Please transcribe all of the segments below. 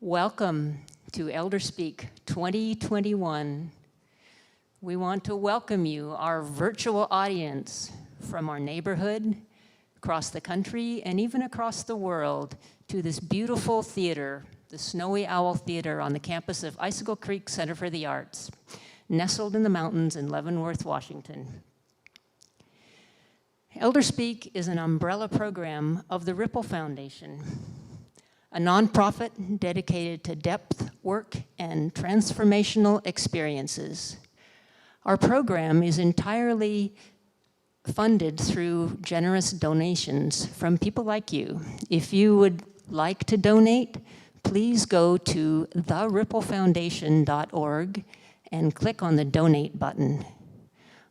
Welcome to Elder Speak 2021. We want to welcome you, our virtual audience, from our neighborhood, across the country, and even across the world, to this beautiful theater, the Snowy Owl Theater on the campus of Icicle Creek Center for the Arts, nestled in the mountains in Leavenworth, Washington. Elder Speak is an umbrella program of the Ripple Foundation, a nonprofit dedicated to depth work and transformational experiences. Our program is entirely funded through generous donations from people like you. If you would like to donate, please go to theripplefoundation.org and click on the donate button.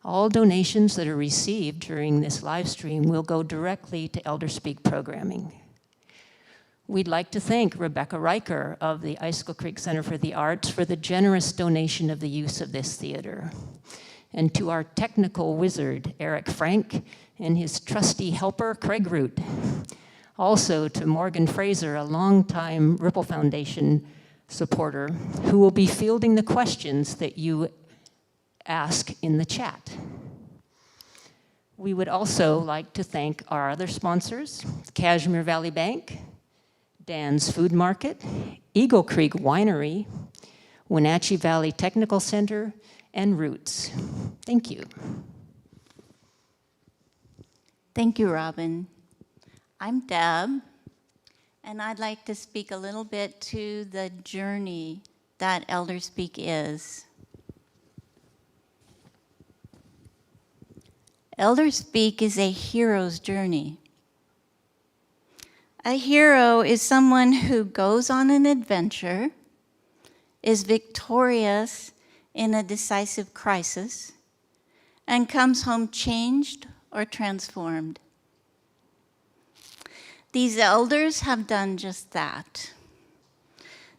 All donations that are received during this live stream will go directly to Elder Speak programming. We'd like to thank Rebecca Riker of the Icicle Creek Center for the Arts for the generous donation of the use of this theater. And to our technical wizard, Eric Frank, and his trusty helper, Craig Root. Also to Morgan Fraser, a longtime Ripple Foundation supporter, who will be fielding the questions that you ask in the chat. We would also like to thank our other sponsors, Cashmere Valley Bank, Dan's Food Market, Eagle Creek Winery, Wenatchee Valley Technical Center, and Roots. Thank you. Thank you, Robin. I'm Deb, and I'd like to speak a little bit to the journey that Elder Speak is. Elder Speak is a hero's journey. A hero is someone who goes on an adventure, is victorious in a decisive crisis, and comes home changed or transformed. These elders have done just that.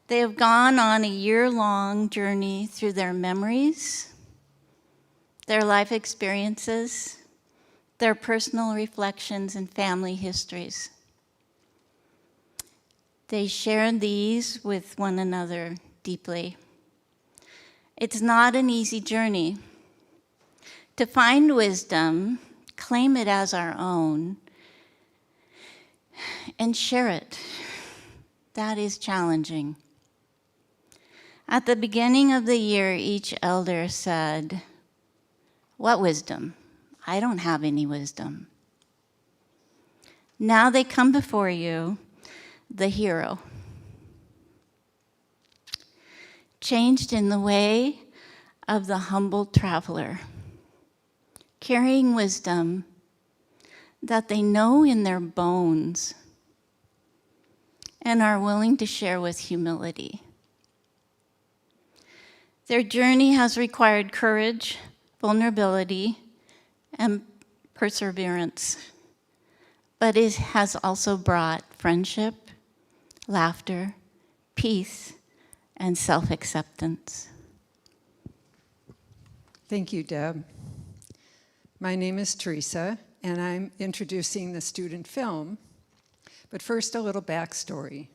They have gone on a year-long journey through their memories, their life experiences, their personal reflections and family histories. They share these with one another deeply. It's not an easy journey. To find wisdom, claim it as our own, and share it. That is challenging. At the beginning of the year, each elder said, "What wisdom? I don't have any wisdom." Now they come before you, the hero, changed in the way of the humble traveler, carrying wisdom that they know in their bones and are willing to share with humility. Their journey has required courage, vulnerability, and perseverance, but it has also brought friendship, laughter, peace, and self-acceptance. Thank you, Deb. My name is Teresa, and I'm introducing the student film. But first, a little backstory.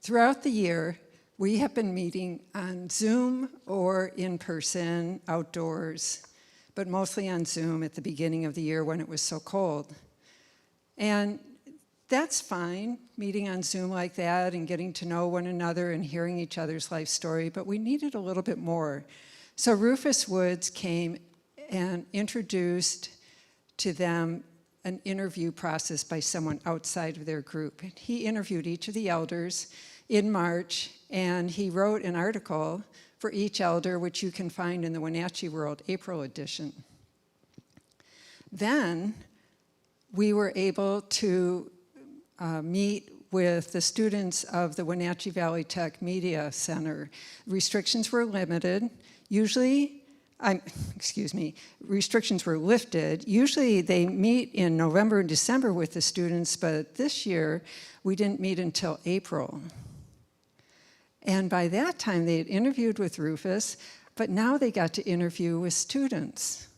Throughout the year, we have been meeting on Zoom or in person, outdoors, but mostly on Zoom at the beginning of the year when it was so cold. And that's fine, meeting on Zoom like that and getting to know one another and hearing each other's life story, but we needed a little bit more. So Rufus Woods came and introduced to them an interview process by someone outside of their group. He interviewed each of the elders in March, and he wrote an article for each elder, which you can find in the Wenatchee World April edition. Then we were able to meet with the students of the Wenatchee Valley Tech Media Center. Restrictions were limited. Restrictions were lifted. Usually they meet in November and December with the students, but this year we didn't meet until April. And by that time they had interviewed with Rufus, but now they got to interview with students.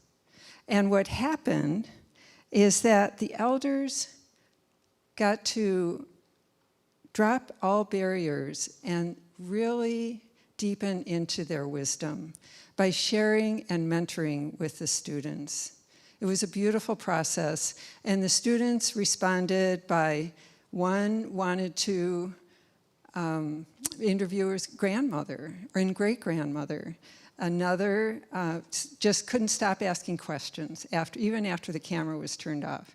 And what happened is that the elders got to drop all barriers and really deepen into their wisdom by sharing and mentoring with the students. It was a beautiful process, and the students responded by, one wanted to interview his grandmother and great-grandmother. Another just couldn't stop asking questions, even after the camera was turned off.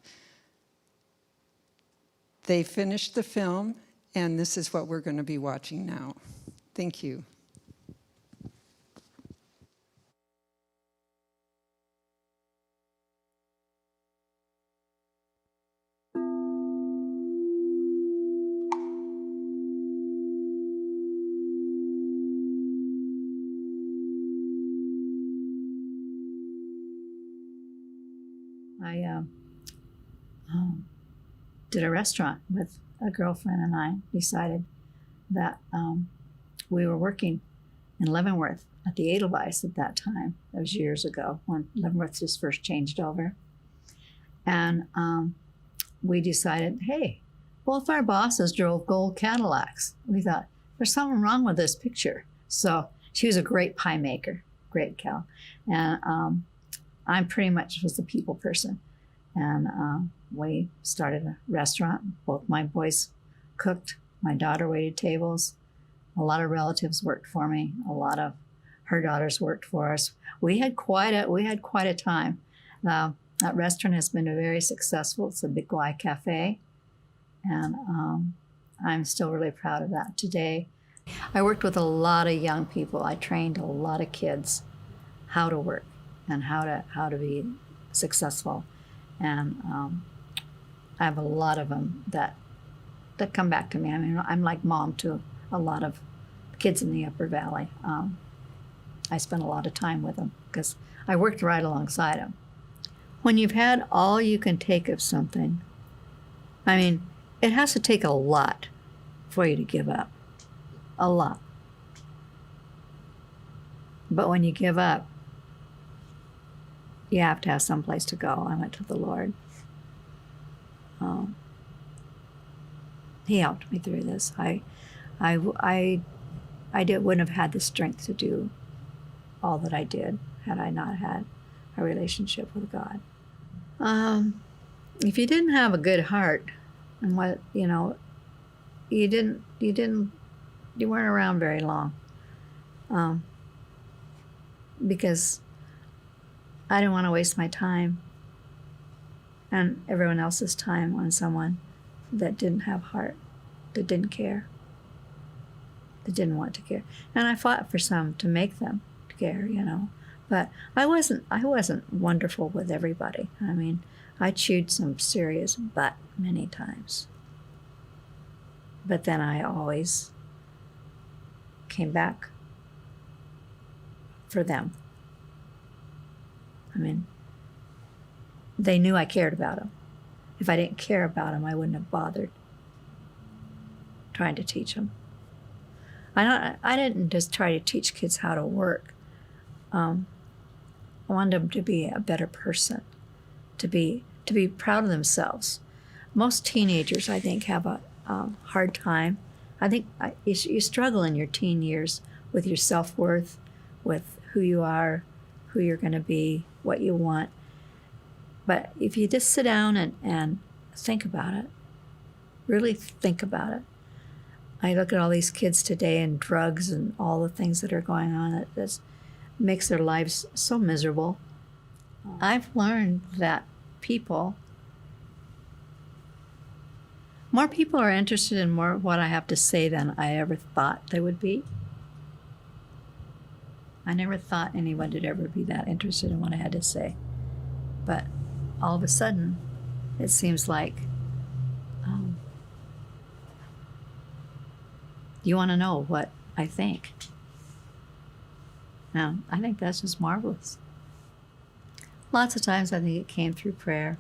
They finished the film, and this is what we're going to be watching now. Thank you. I did a restaurant with a girlfriend, and I decided that we were working in Leavenworth at the Edelweiss at that time. That was years ago when Leavenworth just first changed over. And we decided, hey, both our bosses drove gold Cadillacs. We thought, there's something wrong with this picture. So she was a great pie maker, great gal. And I pretty much was the people person. And we started a restaurant. Both my boys cooked. My daughter waited tables. A lot of relatives worked for me. A lot of her daughters worked for us. We had quite a time. That restaurant has been very successful. It's a Big Y Cafe. And I'm still really proud of that today. I worked with a lot of young people. I trained a lot of kids how to work and how to be successful. And I have a lot of them that come back to me. I mean, I'm like mom to a lot of kids in the Upper Valley. I spent a lot of time with them because I worked right alongside them. When you've had all you can take of something, I mean, it has to take a lot for you to give up. A lot. But when you give up, you have to have some place to go. I went to the Lord. He helped me through this. I wouldn't have had the strength to do all that I did had I not had a relationship with God. If you didn't have a good heart, and you weren't around very long, because I didn't want to waste my time and everyone else's time on someone that didn't have heart, that didn't care, that didn't want to care. And I fought for some to make them care, But I wasn't wonderful with everybody. I mean, I chewed some serious butt many times. But then I always came back for them. I mean, they knew I cared about them. If I didn't care about them, I wouldn't have bothered trying to teach them. I didn't just try to teach kids how to work. I wanted them to be a better person, to be proud of themselves. Most teenagers, I think, have a hard time. I think you struggle in your teen years with your self-worth, with who you are, who you're going to be, what you want. But if you just sit down and think about it, really think about it. I look at all these kids today and drugs and all the things that are going on that just makes their lives so miserable. I've learned that more people are interested in more of what I have to say than I ever thought they would be. I never thought anyone would ever be that interested in what I had to say. But all of a sudden, it seems like you want to know what I think. Now, I think that's just marvelous. Lots of times I think it came through prayer.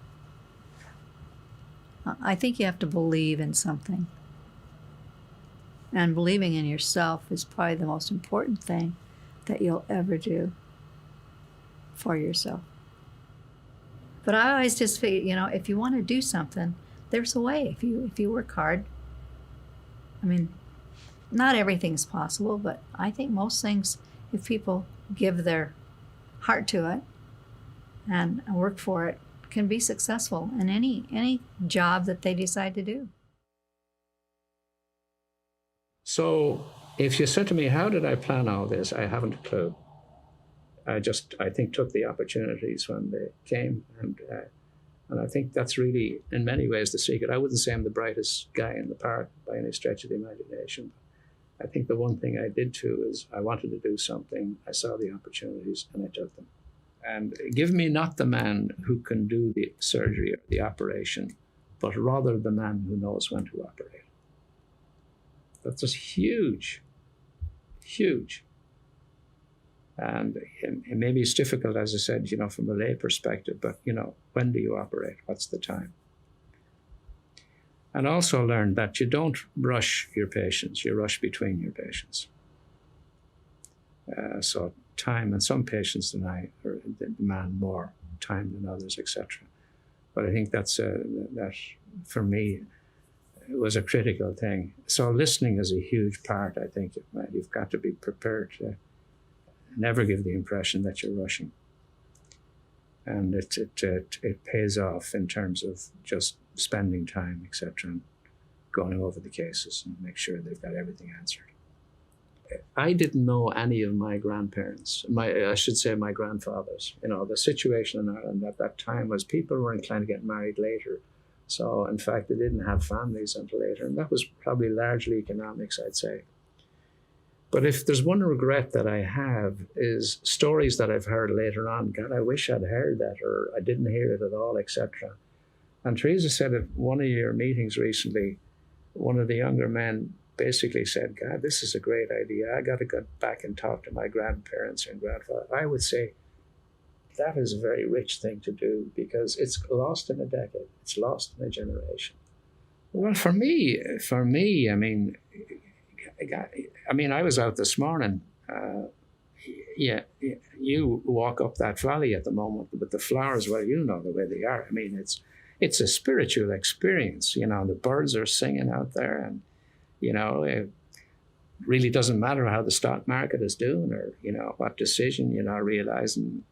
I think you have to believe in something. And believing in yourself is probably the most important thing that you'll ever do for yourself. But I always just figure, if you want to do something, there's a way. If you work hard, I mean, not everything's possible, but I think most things, if people give their heart to it and work for it, can be successful in any job that they decide to do. So if you said to me, how did I plan all this? I haven't a clue. I think, took the opportunities when they came. And I think that's really, in many ways, the secret. I wouldn't say I'm the brightest guy in the park by any stretch of the imagination. I think the one thing I did too is I wanted to do something. I saw the opportunities and I took them. And give me not the man who can do the surgery or the operation, but rather the man who knows when to operate. That's just huge, huge. And maybe it's difficult, as I said, from a lay perspective, but, when do you operate? What's the time? And also learn that you don't rush your patients, you rush between your patients. So time, and some patients demand more time than others, etc. But I think that for me, it was a critical thing. So listening is a huge part, I think. You've got to be prepared to never give the impression that you're rushing. And it pays off in terms of just spending time, etc., and going over the cases and make sure they've got everything answered. I didn't know any of my grandparents, my grandfathers. The situation in Ireland at that time was people were inclined to get married later. So, in fact, they didn't have families until later. And that was probably largely economics, I'd say. But if there's one regret that I have is stories that I've heard later on. God, I wish I'd heard that, or I didn't hear it at all, etc. And Teresa said at one of your meetings recently, one of the younger men basically said, God, this is a great idea. I got to go back and talk to my grandparents and grandfather. I would say that is a very rich thing to do because it's lost in a decade. It's lost in a generation. Well, for me, I was out this morning. You walk up that valley at the moment with the flowers, well, you know the way they are. It's a spiritual experience. The birds are singing out there, and it really doesn't matter how the stock market is doing or what decision realizing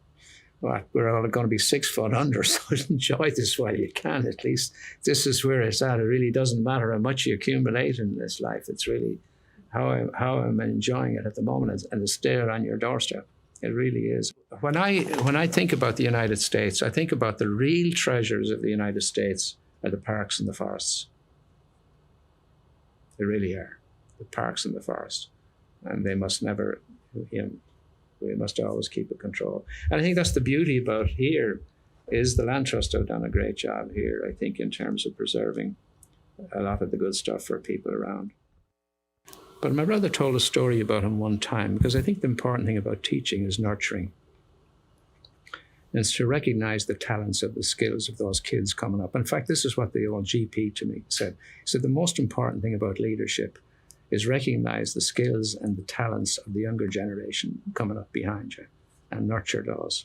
what we're all going to be 6 foot under. So enjoy this while you can. At least this is where it's at. It really doesn't matter how much you accumulate in this life. It's really how I'm enjoying it at the moment, and it's there on your doorstep. It really is. When I think about the United States, I think about the real treasures of the United States are the parks and the forests. They really are, the parks and the forests. And they must never, we must always keep it control. And I think that's the beauty about here, is the Land Trust have done a great job here, I think, in terms of preserving a lot of the good stuff for people around. But my brother told a story about him one time, because I think the important thing about teaching is nurturing. And it's to recognize the talents of the skills of those kids coming up. In fact, this is what the old GP to me said. He said, the most important thing about leadership is recognize the skills and the talents of the younger generation coming up behind you and nurture those.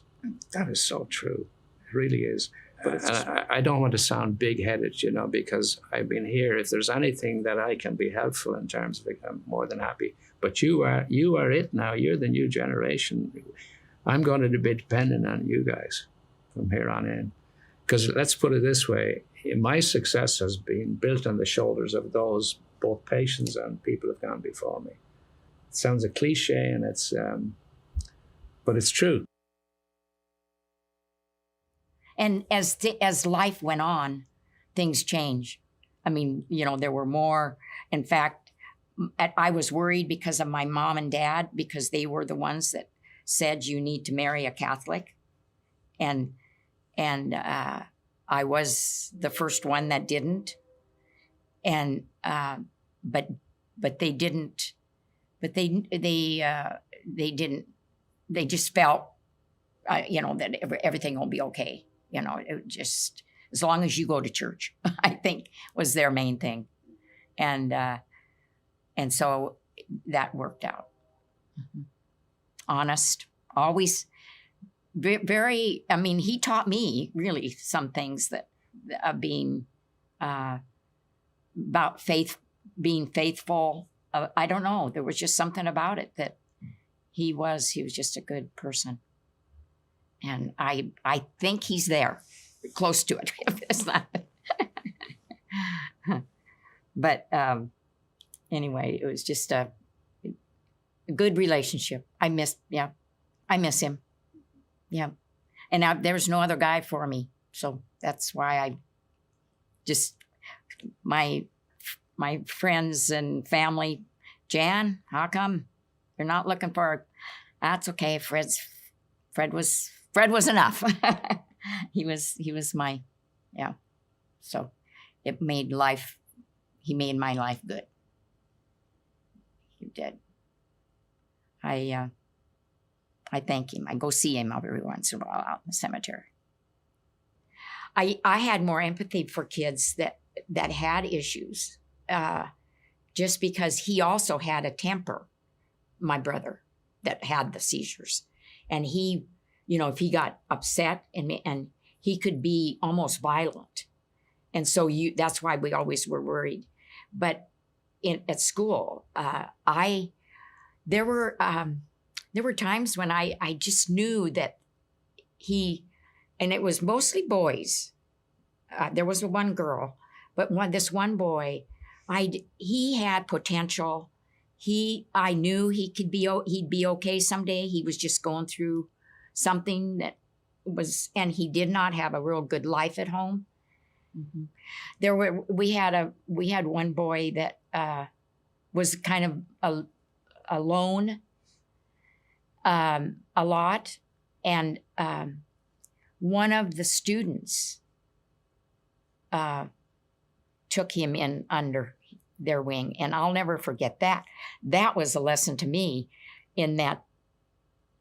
That is so true. It really is. But I don't want to sound big-headed, because I've been here. If there's anything that I can be helpful in terms of it, I'm more than happy. But you are it now. You're the new generation. I'm going to be dependent on you guys from here on in. Because let's put it this way, my success has been built on the shoulders of those, both patients and people who have gone before me. It sounds a cliche, and but it's true. And as life went on, things changed. There were more. In fact, I was worried because of my mom and dad, because they were the ones that said you need to marry a Catholic, and I was the first one that didn't, and but they didn't, but they didn't. They just felt, that everything will be okay. It just, as long as you go to church, I think was their main thing. And so that worked out. Mm-hmm. Honest, always very, he taught me really some things that being about faith being faithful. I don't know. There was just something about it that he was just a good person. And I think he's there, close to it. If it's not. But anyway, it was just a good relationship. I miss him. Yeah. And there's no other guy for me. So that's why I just, my friends and family, Jan, how come you're not looking for, that's okay. Fred was enough. He was my, yeah. So it made he made my life good. He did. I thank him. I go see him every once in a while out in the cemetery. I had more empathy for kids that had issues, just because he also had a temper, my brother, that had the seizures. And he, if he got upset and he could be almost violent. And so that's why we always were worried. But at school, there were times when I just knew that and it was mostly boys. There was one girl, but this one boy, he had potential. I knew he'd be okay someday. He was just going through something that was, and he did not have a real good life at home. Mm-hmm. We had one boy that was kind of alone a lot, and one of the students took him in under their wing, and I'll never forget that. That was a lesson to me, in that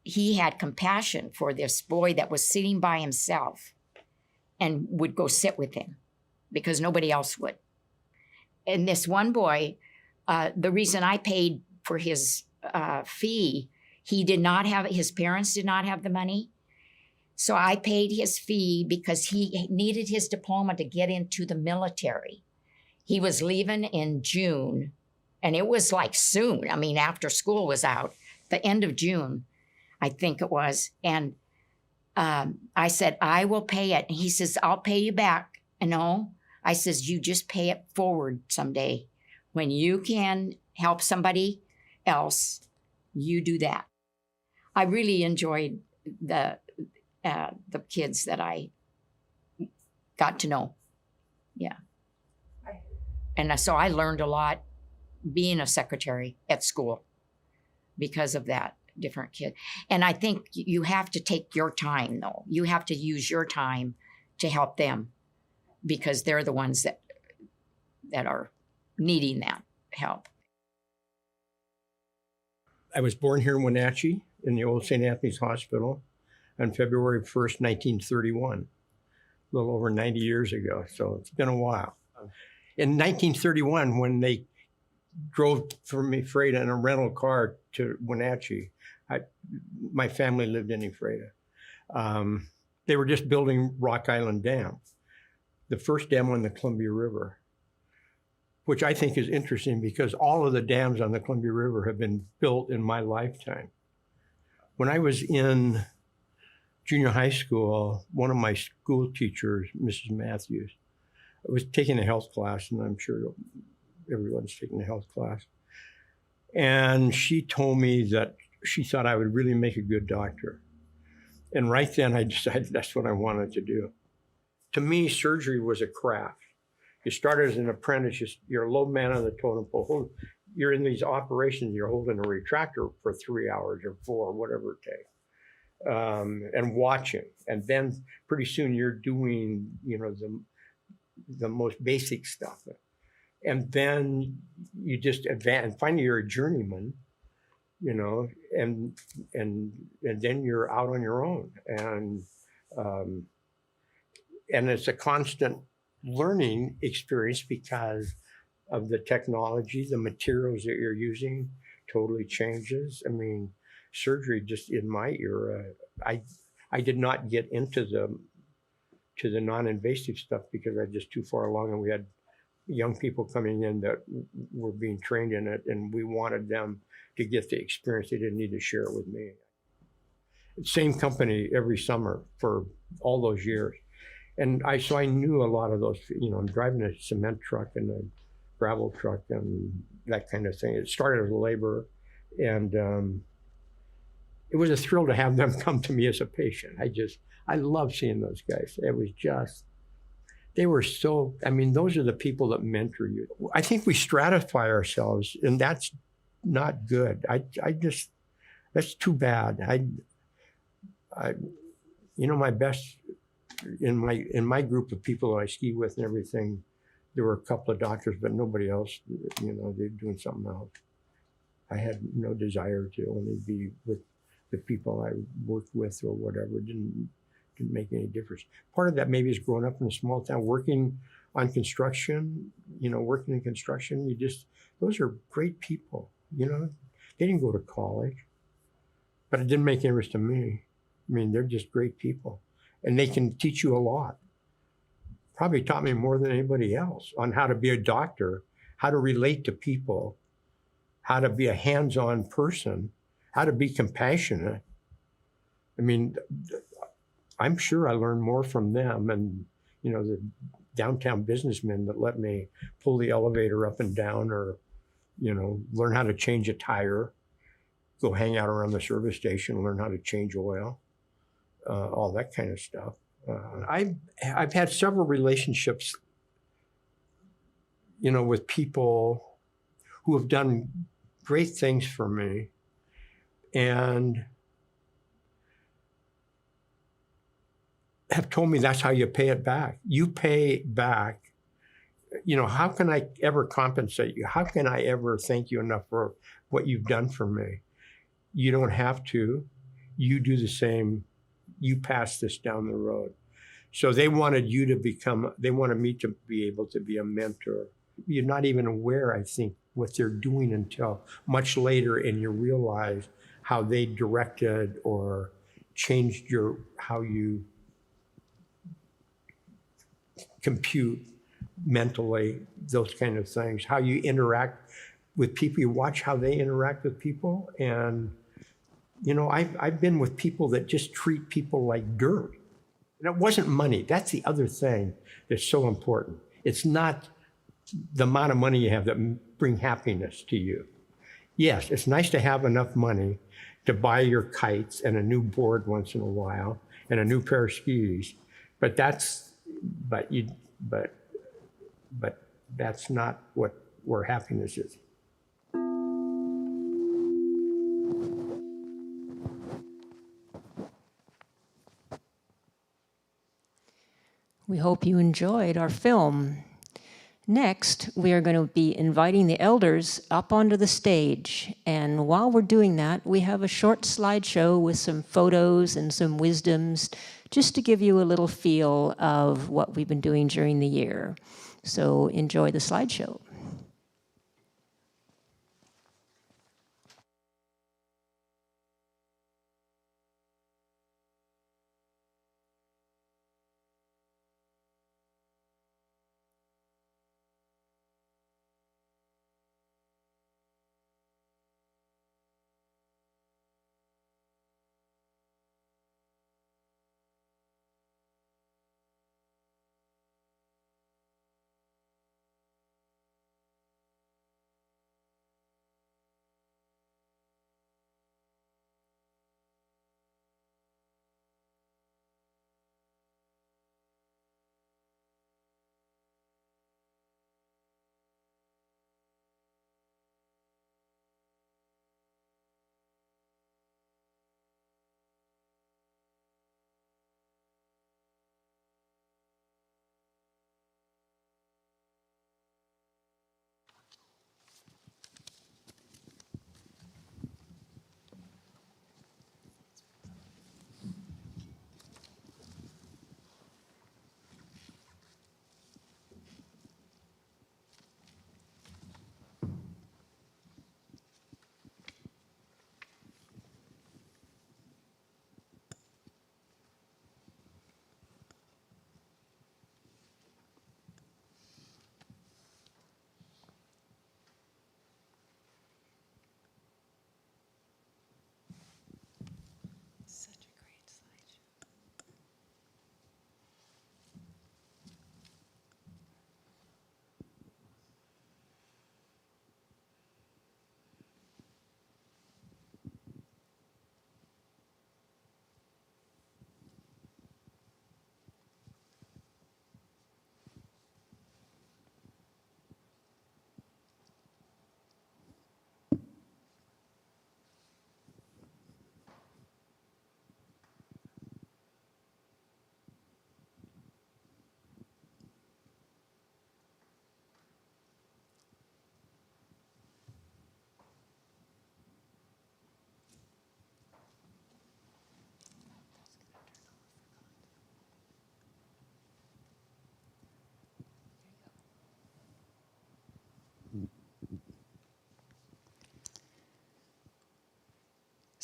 he had compassion for this boy that was sitting by himself and would go sit with him because nobody else would. And this one boy, the reason I paid for his fee, his parents did not have the money. So I paid his fee because he needed his diploma to get into the military. He was leaving in June, and it was like soon. I mean, after school was out, the end of June, I think it was. And I said, I will pay it. And he says, I'll pay you back. And no, I says, you just pay it forward someday. When you can help somebody else, you do that. I really enjoyed the kids that I got to know. Yeah. And so I learned a lot being a secretary at school because of that, different kid. And I think you have to take your time, though. You have to use your time to help them, because they're the ones that are needing that help. I was born here in Wenatchee in the old St. Anthony's Hospital on February 1st, 1931, a little over 90 years ago. So it's been a while. In 1931, when they drove from Ephrata in a rental car to Wenatchee, my family lived in Ephrata. They were just building Rock Island Dam, the first dam on the Columbia River, which I think is interesting because all of the dams on the Columbia River have been built in my lifetime. When I was in junior high school, one of my school teachers, Mrs. Matthews, was taking a health class, and I'm sure everyone's taking a health class. And she told me that she thought I would really make a good doctor. And right then I decided that's what I wanted to do. To me, surgery was a craft. You started as an apprentice, you're a low man on the totem pole. You're in these operations, you're holding a retractor for 3 hours or 4, whatever it takes, and watching. And then pretty soon you're doing, the most basic stuff. And then you just advance, and finally you're a journeyman, and then you're out on your own. And it's a constant learning experience because of the technology, the materials that you're using totally changes. I mean, surgery just in my era, I did not get into the non-invasive stuff because I was just too far along, and we had young people coming in that were being trained in it, and we wanted them to get the experience. They didn't need to share it with me. Same company every summer for all those years. And so I knew a lot of those, I'm driving a cement truck and a gravel truck and that kind of thing. It started as a laborer, and it was a thrill to have them come to me as a patient. I love seeing those guys. It was just, they were so, those are the people that mentor you. I think we stratify ourselves, and that's not good. That's too bad. My best, in my group of people that I ski with and everything, there were a couple of doctors, but nobody else, they're doing something else. I had no desire to only be with the people I worked with or whatever. It didn't make any difference. Part of that maybe is growing up in a small town, working on construction, working in construction. Those are great people, They didn't go to college, but it didn't make any difference to me. They're just great people, and they can teach you a lot. Probably taught me more than anybody else on how to be a doctor, how to relate to people, how to be a hands-on person, how to be compassionate. I'm sure I learned more from them and, the downtown businessmen that let me pull the elevator up and down or, learn how to change a tire, go hang out around the service station, learn how to change oil, all that kind of stuff. I've had several relationships, with people who have done great things for me, and have told me that's how you pay it back. You pay back. How can I ever compensate you? How can I ever thank you enough for what you've done for me? You don't have to. You do the same. You pass this down the road. So they wanted me to be able to be a mentor. You're not even aware, I think, what they're doing until much later, and you realize how they directed or changed how you compute mentally, those kind of things, how you interact with people. You watch how they interact with people. And, I've been with people that just treat people like dirt. And it wasn't money. That's the other thing that's so important. It's not the amount of money you have that bring happiness to you. Yes, it's nice to have enough money to buy your kites and a new board once in a while and a new pair of skis, but that's not where happiness is. We hope you enjoyed our film. Next, we are going to be inviting the elders up onto the stage. And while we're doing that, we have a short slideshow with some photos and some wisdoms, just to give you a little feel of what we've been doing during the year. So enjoy the slideshow.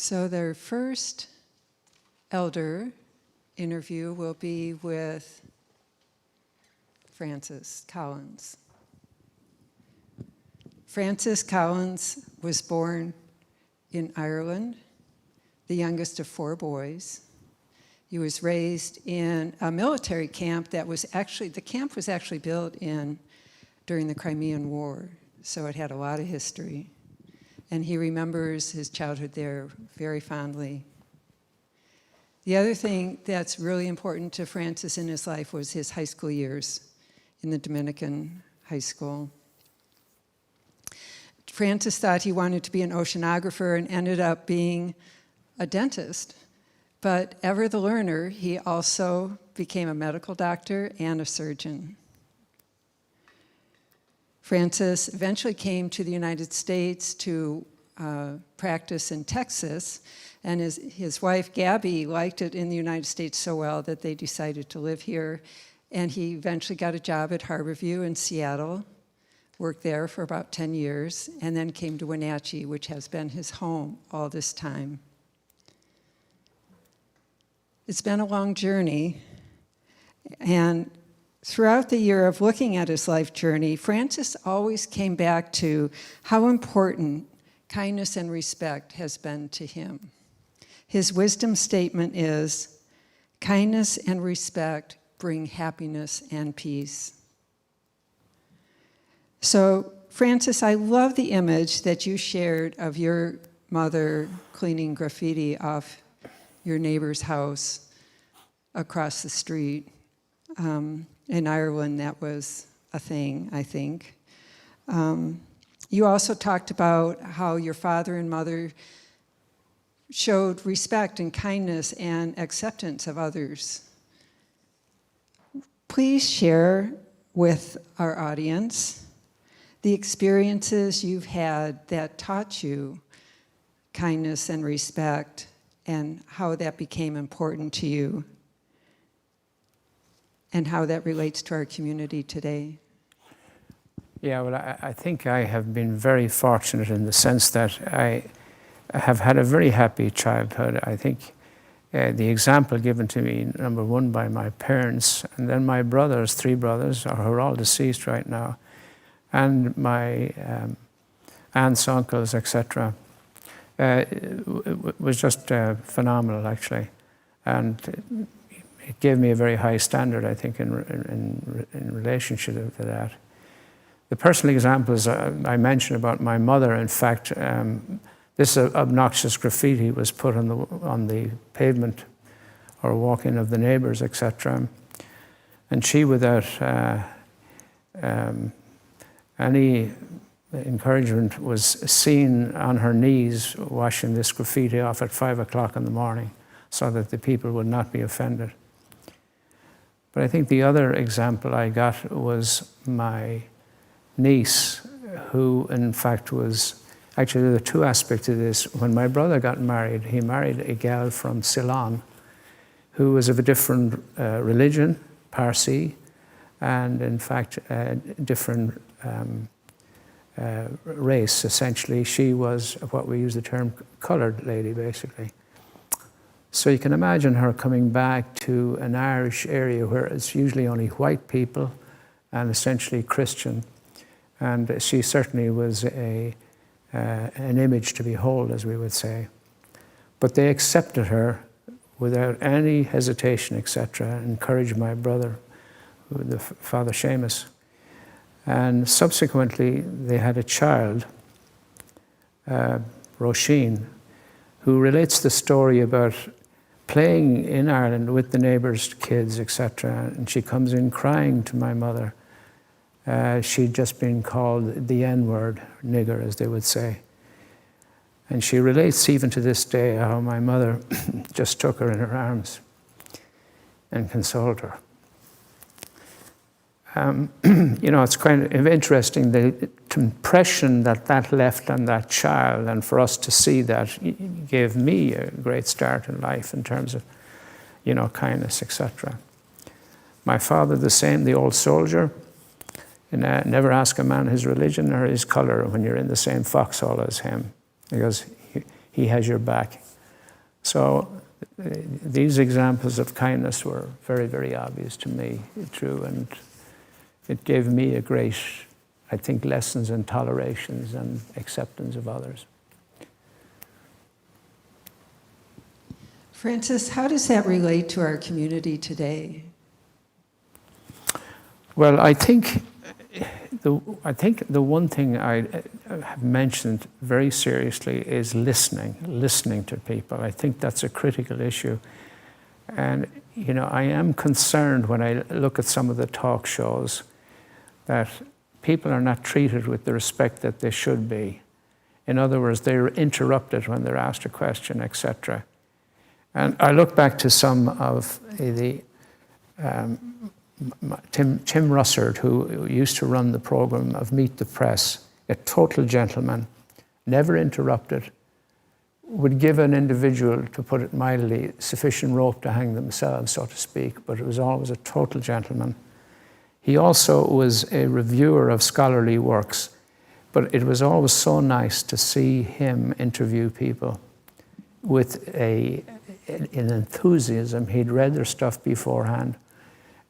So their first elder interview will be with Francis Collns. Francis Collns was born in Ireland, the youngest of 4 boys. He was raised in a military camp that was actually, the camp was actually built during the Crimean War, so it had a lot of history. And he remembers his childhood there very fondly. The other thing that's really important to Francis in his life was his high school years in the Dominican high school. Francis thought he wanted to be an oceanographer and ended up being a dentist. But ever the learner, he also became a medical doctor and a surgeon. Francis eventually came to the United States to practice in Texas, and his wife, Gabby, liked it in the United States so well that they decided to live here, and he eventually got a job at Harborview in Seattle, worked there for about 10 years, and then came to Wenatchee, which has been his home all this time. It's been a long journey, and throughout the year of looking at his life journey, Francis always came back to how important kindness and respect has been to him. His wisdom statement is, kindness and respect bring happiness and peace. So, Francis, I love the image that you shared of your mother cleaning graffiti off your neighbor's house across the street. In Ireland, that was a thing, I think. You also talked about how your father and mother showed respect and kindness and acceptance of others. Please share with our audience the experiences you've had that taught you kindness and respect and how that became important to you, and how that relates to our community today. Yeah, well, I think I have been very fortunate in the sense that I have had a very happy childhood. I think the example given to me, number one, by my parents, and then my brothers, 3 brothers, who are all deceased right now, and my aunts, uncles, etc., was just phenomenal, actually. And it gave me a very high standard, I think, in relationship to that. The personal examples I mentioned about my mother, in fact, this obnoxious graffiti was put on the pavement or walk-in of the neighbors, etc. And she, without any encouragement, was seen on her knees washing this graffiti off at 5 o'clock in the morning so that the people would not be offended. But I think the other example I got was my niece, who in fact was, actually there are 2 aspects to this. When my brother got married, he married a gal from Ceylon who was of a different religion, Parsi, and in fact a different race, essentially. She was what we use the term colored lady, basically. So you can imagine her coming back to an Irish area where it's usually only white people and essentially Christian. And she certainly was an image to behold, as we would say. But they accepted her without any hesitation, etc., encouraged my brother, the Father Seamus. And subsequently, they had a child, Roisin, who relates the story about playing in Ireland with the neighbours' kids, etc. And she comes in crying to my mother. She'd just been called the N-word, nigger, as they would say. And she relates even to this day how my mother just took her in her arms and consoled her. You know, it's kind of interesting, the impression that left on that child, and for us to see that gave me a great start in life in terms of, you know, kindness, etc. My father, the same, the old soldier. Never ask a man his religion or his color when you're in the same foxhole as him, because he has your back. So these examples of kindness were very, very obvious to me, true, and it gave me a great, I think, lessons in tolerations and acceptance of others. Francis, how does that relate to our community today? Well, I think the one thing I have mentioned very seriously is listening to people. I think that's a critical issue. And, you know, I am concerned when I look at some of the talk shows that people are not treated with the respect that they should be. In other words, they're interrupted when they're asked a question, etc. And I look back to some of the Tim Russert, who used to run the program of Meet the Press, a total gentleman, never interrupted, would give an individual, to put it mildly, sufficient rope to hang themselves, so to speak, but it was always a total gentleman. He also was a reviewer of scholarly works, but it was always so nice to see him interview people with an enthusiasm. He'd read their stuff beforehand.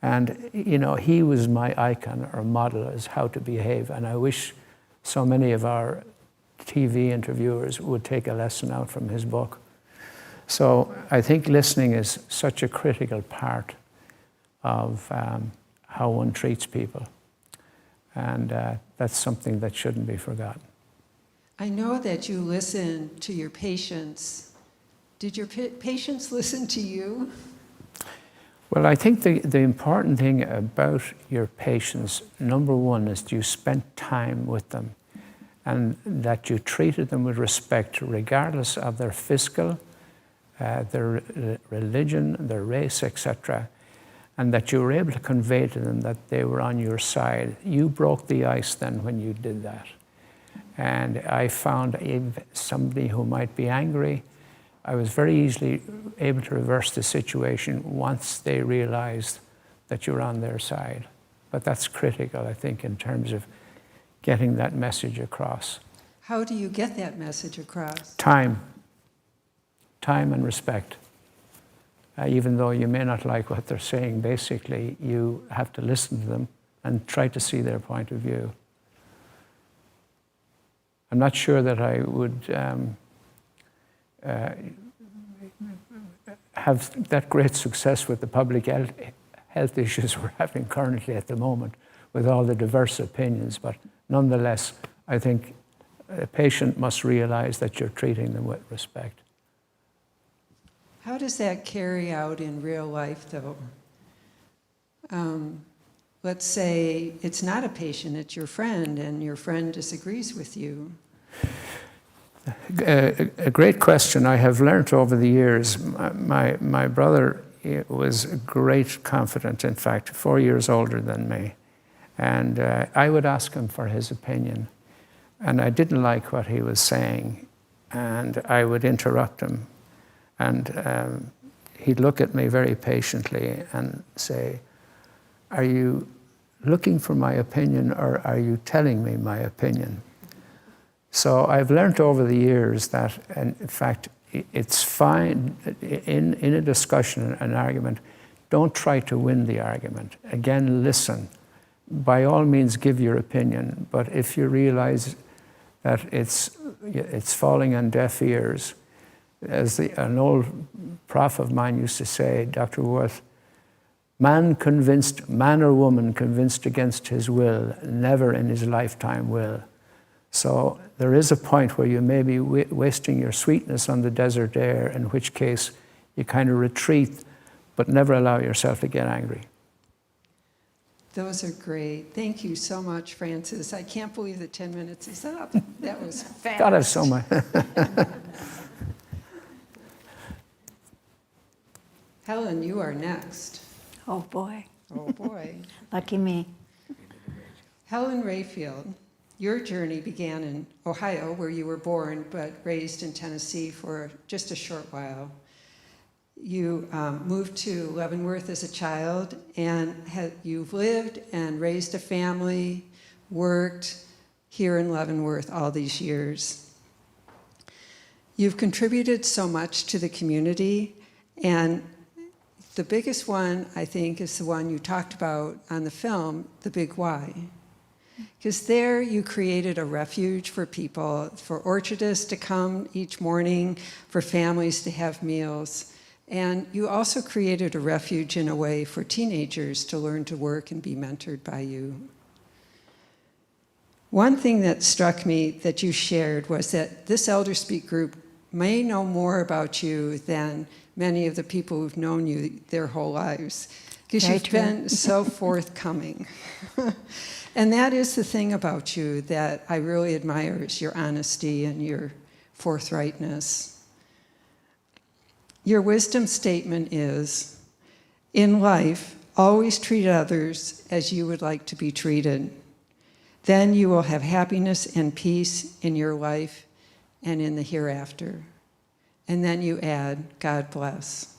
And, you know, he was my icon or model as how to behave. And I wish so many of our TV interviewers would take a lesson out from his book. So I think listening is such a critical part of how one treats people. And that's something that shouldn't be forgotten. I know that you listen to your patients. Did your patients listen to you? Well, I think the important thing about your patients, number one, is you spent time with them and that you treated them with respect regardless of their physical, their religion, their race, etc., and that you were able to convey to them that they were on your side. You broke the ice then when you did that. And I found somebody who might be angry, I was very easily able to reverse the situation once they realized that you're on their side. But that's critical, I think, in terms of getting that message across. How do you get that message across? Time and respect. Even though you may not like what they're saying, basically, you have to listen to them and try to see their point of view. I'm not sure that I would have that great success with the public health issues we're having currently at the moment with all the diverse opinions, but nonetheless, I think a patient must realize that you're treating them with respect. How does that carry out in real life, though? Let's say it's not a patient, it's your friend, and your friend disagrees with you. A great question. I have learned over the years. My brother was a great confidant, in fact, 4 years older than me. And I would ask him for his opinion. And I didn't like what he was saying. And I would interrupt him. And he'd look at me very patiently and say, "Are you looking for my opinion or are you telling me my opinion?" So I've learned over the years that, in fact, it's fine in a discussion, an argument, don't try to win the argument. Again, listen. By all means, give your opinion. But if you realize that it's falling on deaf ears, as an old prof of mine used to say, Dr. Worth, man or woman convinced against his will, never in his lifetime will. So there is a point where you may be wasting your sweetness on the desert air, in which case you kind of retreat, but never allow yourself to get angry. Those are great. Thank you so much, Francis. I can't believe that 10 minutes is up. That was fast. God have so much. Helen, you are next. Oh, boy. Oh, boy. Lucky me. Helen Rayfield, your journey began in Ohio, where you were born, but raised in Tennessee for just a short while. You moved to Leavenworth as a child, and you've lived and raised a family, worked here in Leavenworth all these years. You've contributed so much to the community, and the biggest one, I think, is the one you talked about on the film, The Big Why. Because there you created a refuge for people, for orchardists to come each morning, for families to have meals. And you also created a refuge in a way for teenagers to learn to work and be mentored by you. One thing that struck me that you shared was that this Elder Speak group may know more about you than many of the people who've known you their whole lives, because you've been so forthcoming. And that is the thing about you that I really admire, is your honesty and your forthrightness. Your wisdom statement is, in life, always treat others as you would like to be treated. Then you will have happiness and peace in your life and in the hereafter. And then you add, God bless.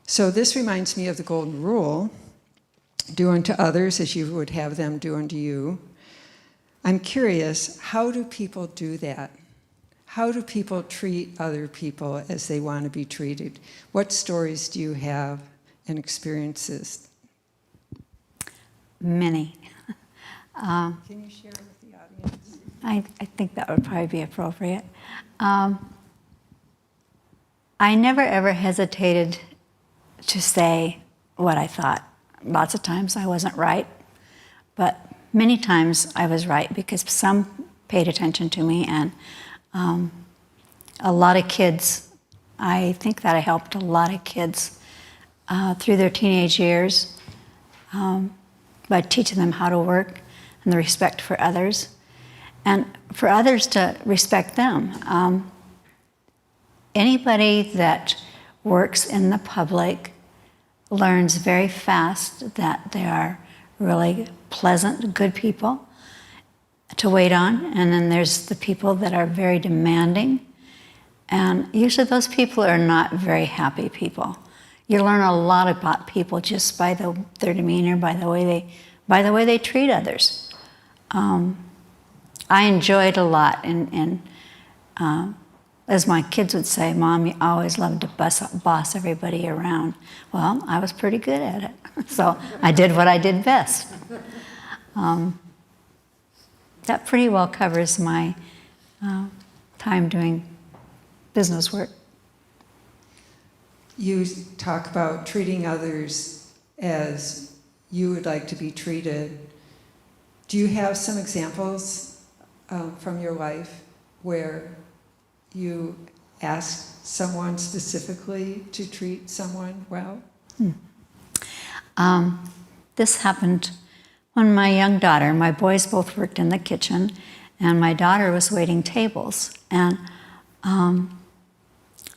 So this reminds me of the golden rule, do unto others as you would have them do unto you. I'm curious, how do people do that? How do people treat other people as they want to be treated? What stories do you have and experiences? Many. Can you share with the audience? I think that would probably be appropriate. I never ever hesitated to say what I thought. Lots of times I wasn't right, but many times I was right because some paid attention to me, and a lot of kids, I think that I helped a lot of kids through their teenage years by teaching them how to work and the respect for others, and for others to respect them. Anybody that works in the public learns very fast that they are really pleasant, good people to wait on, and then there's the people that are very demanding, and usually those people are not very happy people. You learn a lot about people just by their demeanor, by the way they treat others. I enjoyed a lot, and as my kids would say, Mom, you always loved to boss everybody around. Well, I was pretty good at it, so I did what I did best. That pretty well covers my time doing business work. You talk about treating others as you would like to be treated. Do you have some examples from your life where you asked someone specifically to treat someone well? This happened when my young daughter, my boys both worked in the kitchen, and my daughter was waiting tables. And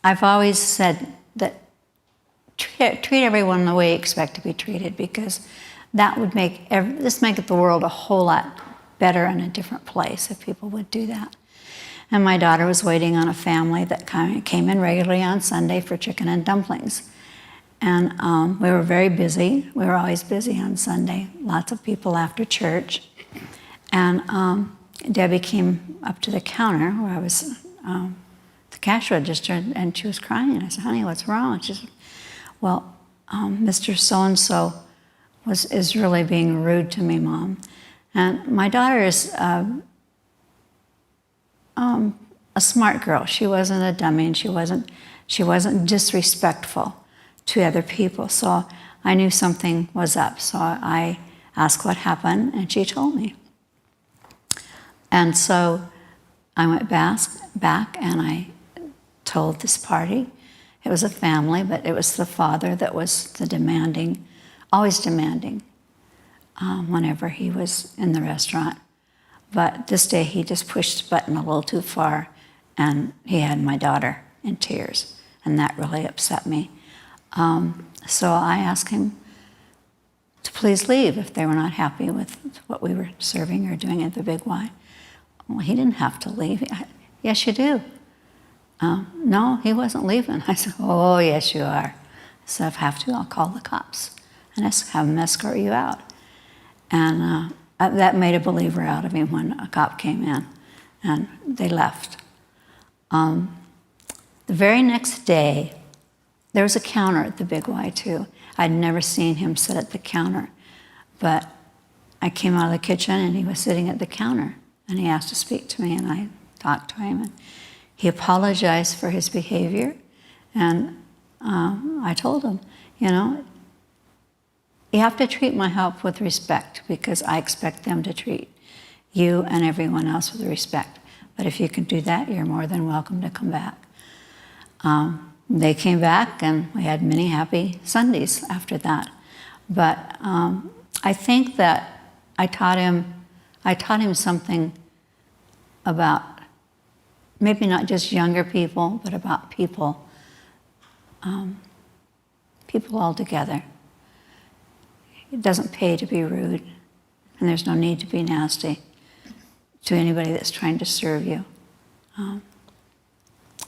I've always said that treat everyone the way you expect to be treated, because that would make the world a whole lot better and a different place if people would do that. And my daughter was waiting on a family that came in regularly on Sunday for chicken and dumplings. And we were very busy. We were always busy on Sunday, lots of people after church. And Debbie came up to the counter where I was, the cash register, and she was crying. And I said, honey, what's wrong? And she said, well, Mr. So-and-so is really being rude to me, Mom. And my daughter is a smart girl. She wasn't a dummy, and she wasn't disrespectful to other people. So I knew something was up. So I asked what happened, and she told me. And so I went back and I told this party. It was a family, but it was the father that was the demanding, always demanding whenever he was in the restaurant. But this day he just pushed the button a little too far, and he had my daughter in tears, and that really upset me. So I asked him to please leave if they were not happy with what we were serving or doing at the Big Y. Well, he didn't have to leave. Yes, you do. No, he wasn't leaving. I said, oh, yes, you are. So if I have to, I'll call the cops and have them escort you out. And that made a believer out of him when a cop came in, and they left. The very next day, there was a counter at the Big Y too. I'd never seen him sit at the counter, but I came out of the kitchen and he was sitting at the counter and he asked to speak to me and I talked to him and he apologized for his behavior and I told him, you know, you have to treat my help with respect because I expect them to treat you and everyone else with respect. But if you can do that, you're more than welcome to come back. They came back and we had many happy Sundays after that. But I think that I taught him something about maybe not just younger people, but about people, people altogether. It doesn't pay to be rude, and there's no need to be nasty to anybody that's trying to serve you.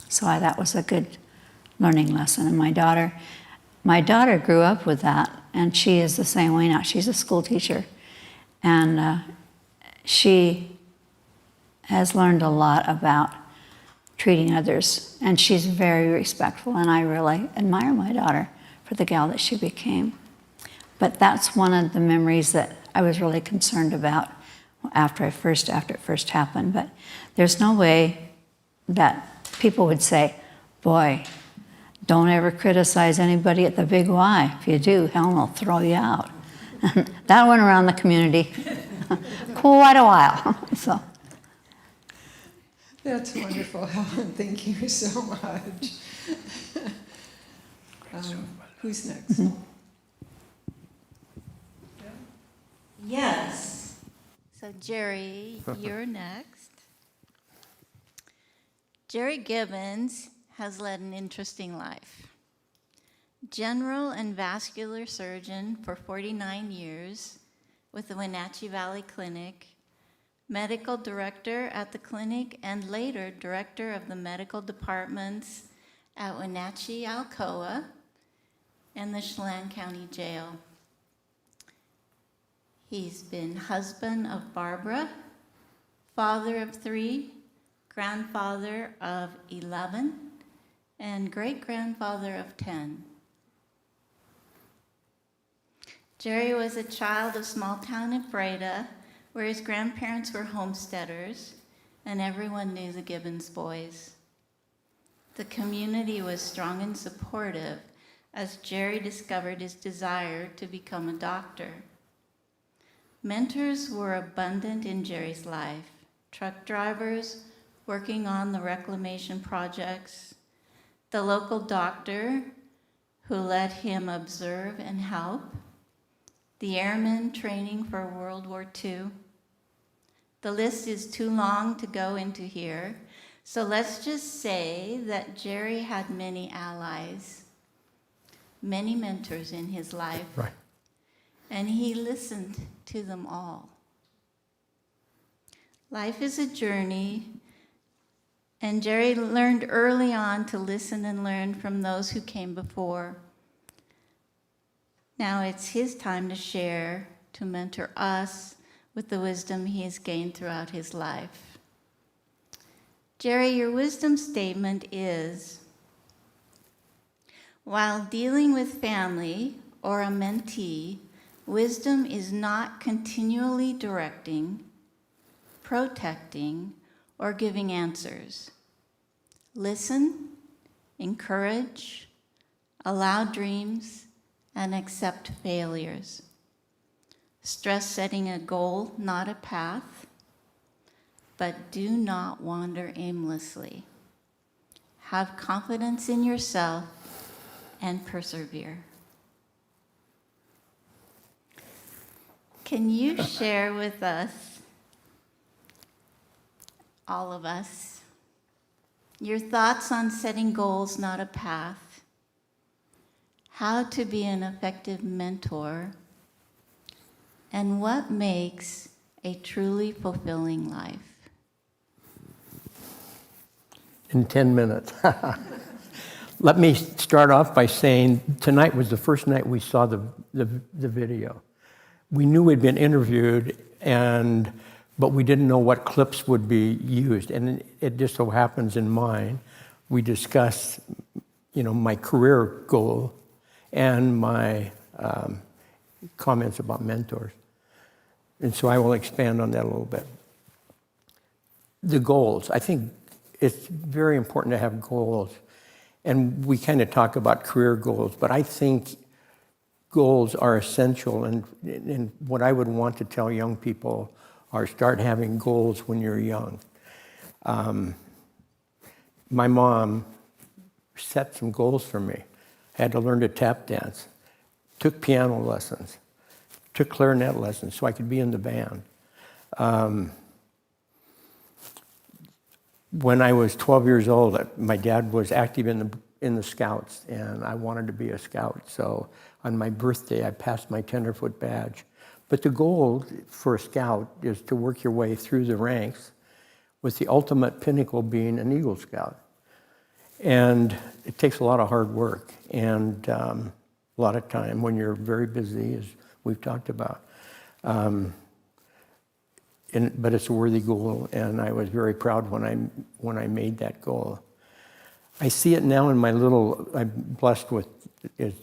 So that was a good learning lesson. And my daughter grew up with that, and she is the same way now. She's a school teacher, and she has learned a lot about treating others, and she's very respectful, and I really admire my daughter for the gal that she became. But that's one of the memories that I was really concerned about after it first happened. But there's no way that people would say, boy, don't ever criticize anybody at the Big Y. If you do, Helen will throw you out. That went around the community quite a while. So. That's wonderful, Helen. Thank you so much. Who's next? Yes. So Jerry, you're next. Jerry Gibbons has led an interesting life. General and vascular surgeon for 49 years with the Wenatchee Valley Clinic, medical director at the clinic, and later director of the medical departments at Wenatchee, Alcoa, and the Chelan County Jail. He's been husband of Barbara, father of 3, grandfather of 11, and great-grandfather of 10. Jerry was a child of small town Ephrata, where his grandparents were homesteaders, and everyone knew the Gibbons boys. The community was strong and supportive as Jerry discovered his desire to become a doctor. Mentors were abundant in Jerry's life. Truck drivers working on the reclamation projects, the local doctor who let him observe and help, the airmen training for World War II. The list is too long to go into here, so let's just say that Jerry had many allies, many mentors in his life. Right. And he listened to them all. Life is a journey, and Jerry learned early on to listen and learn from those who came before. Now it's his time to share, to mentor us with the wisdom he has gained throughout his life. Jerry, your wisdom statement is, while dealing with family or a mentee, wisdom is not continually directing, protecting, or giving answers. Listen, encourage, allow dreams, and accept failures. Stress setting a goal, not a path, but do not wander aimlessly. Have confidence in yourself and persevere. Can you share with us, all of us, your thoughts on setting goals, not a path, how to be an effective mentor, and what makes a truly fulfilling life? In 10 minutes. Let me start off by saying tonight was the first night we saw the video. We knew we'd been interviewed, and but we didn't know what clips would be used. And it just so happens in mine, we discussed, my career goal and my comments about mentors. And so I will expand on that a little bit. The goals. I think it's very important to have goals. And we kind of talk about career goals, but I think goals are essential. And what I would want to tell young people are start having goals when you're young. My mom set some goals for me. I had to learn to tap dance, took piano lessons, took clarinet lessons so I could be in the band. When I was 12 years old, my dad was active in the Scouts, and I wanted to be a Scout. So on my birthday, I passed my tenderfoot badge. But the goal for a Scout is to work your way through the ranks, with the ultimate pinnacle being an Eagle Scout. And it takes a lot of hard work and a lot of time when you're very busy, as we've talked about. But it's a worthy goal, and I was very proud when I made that goal. I see it now in my I'm blessed with, as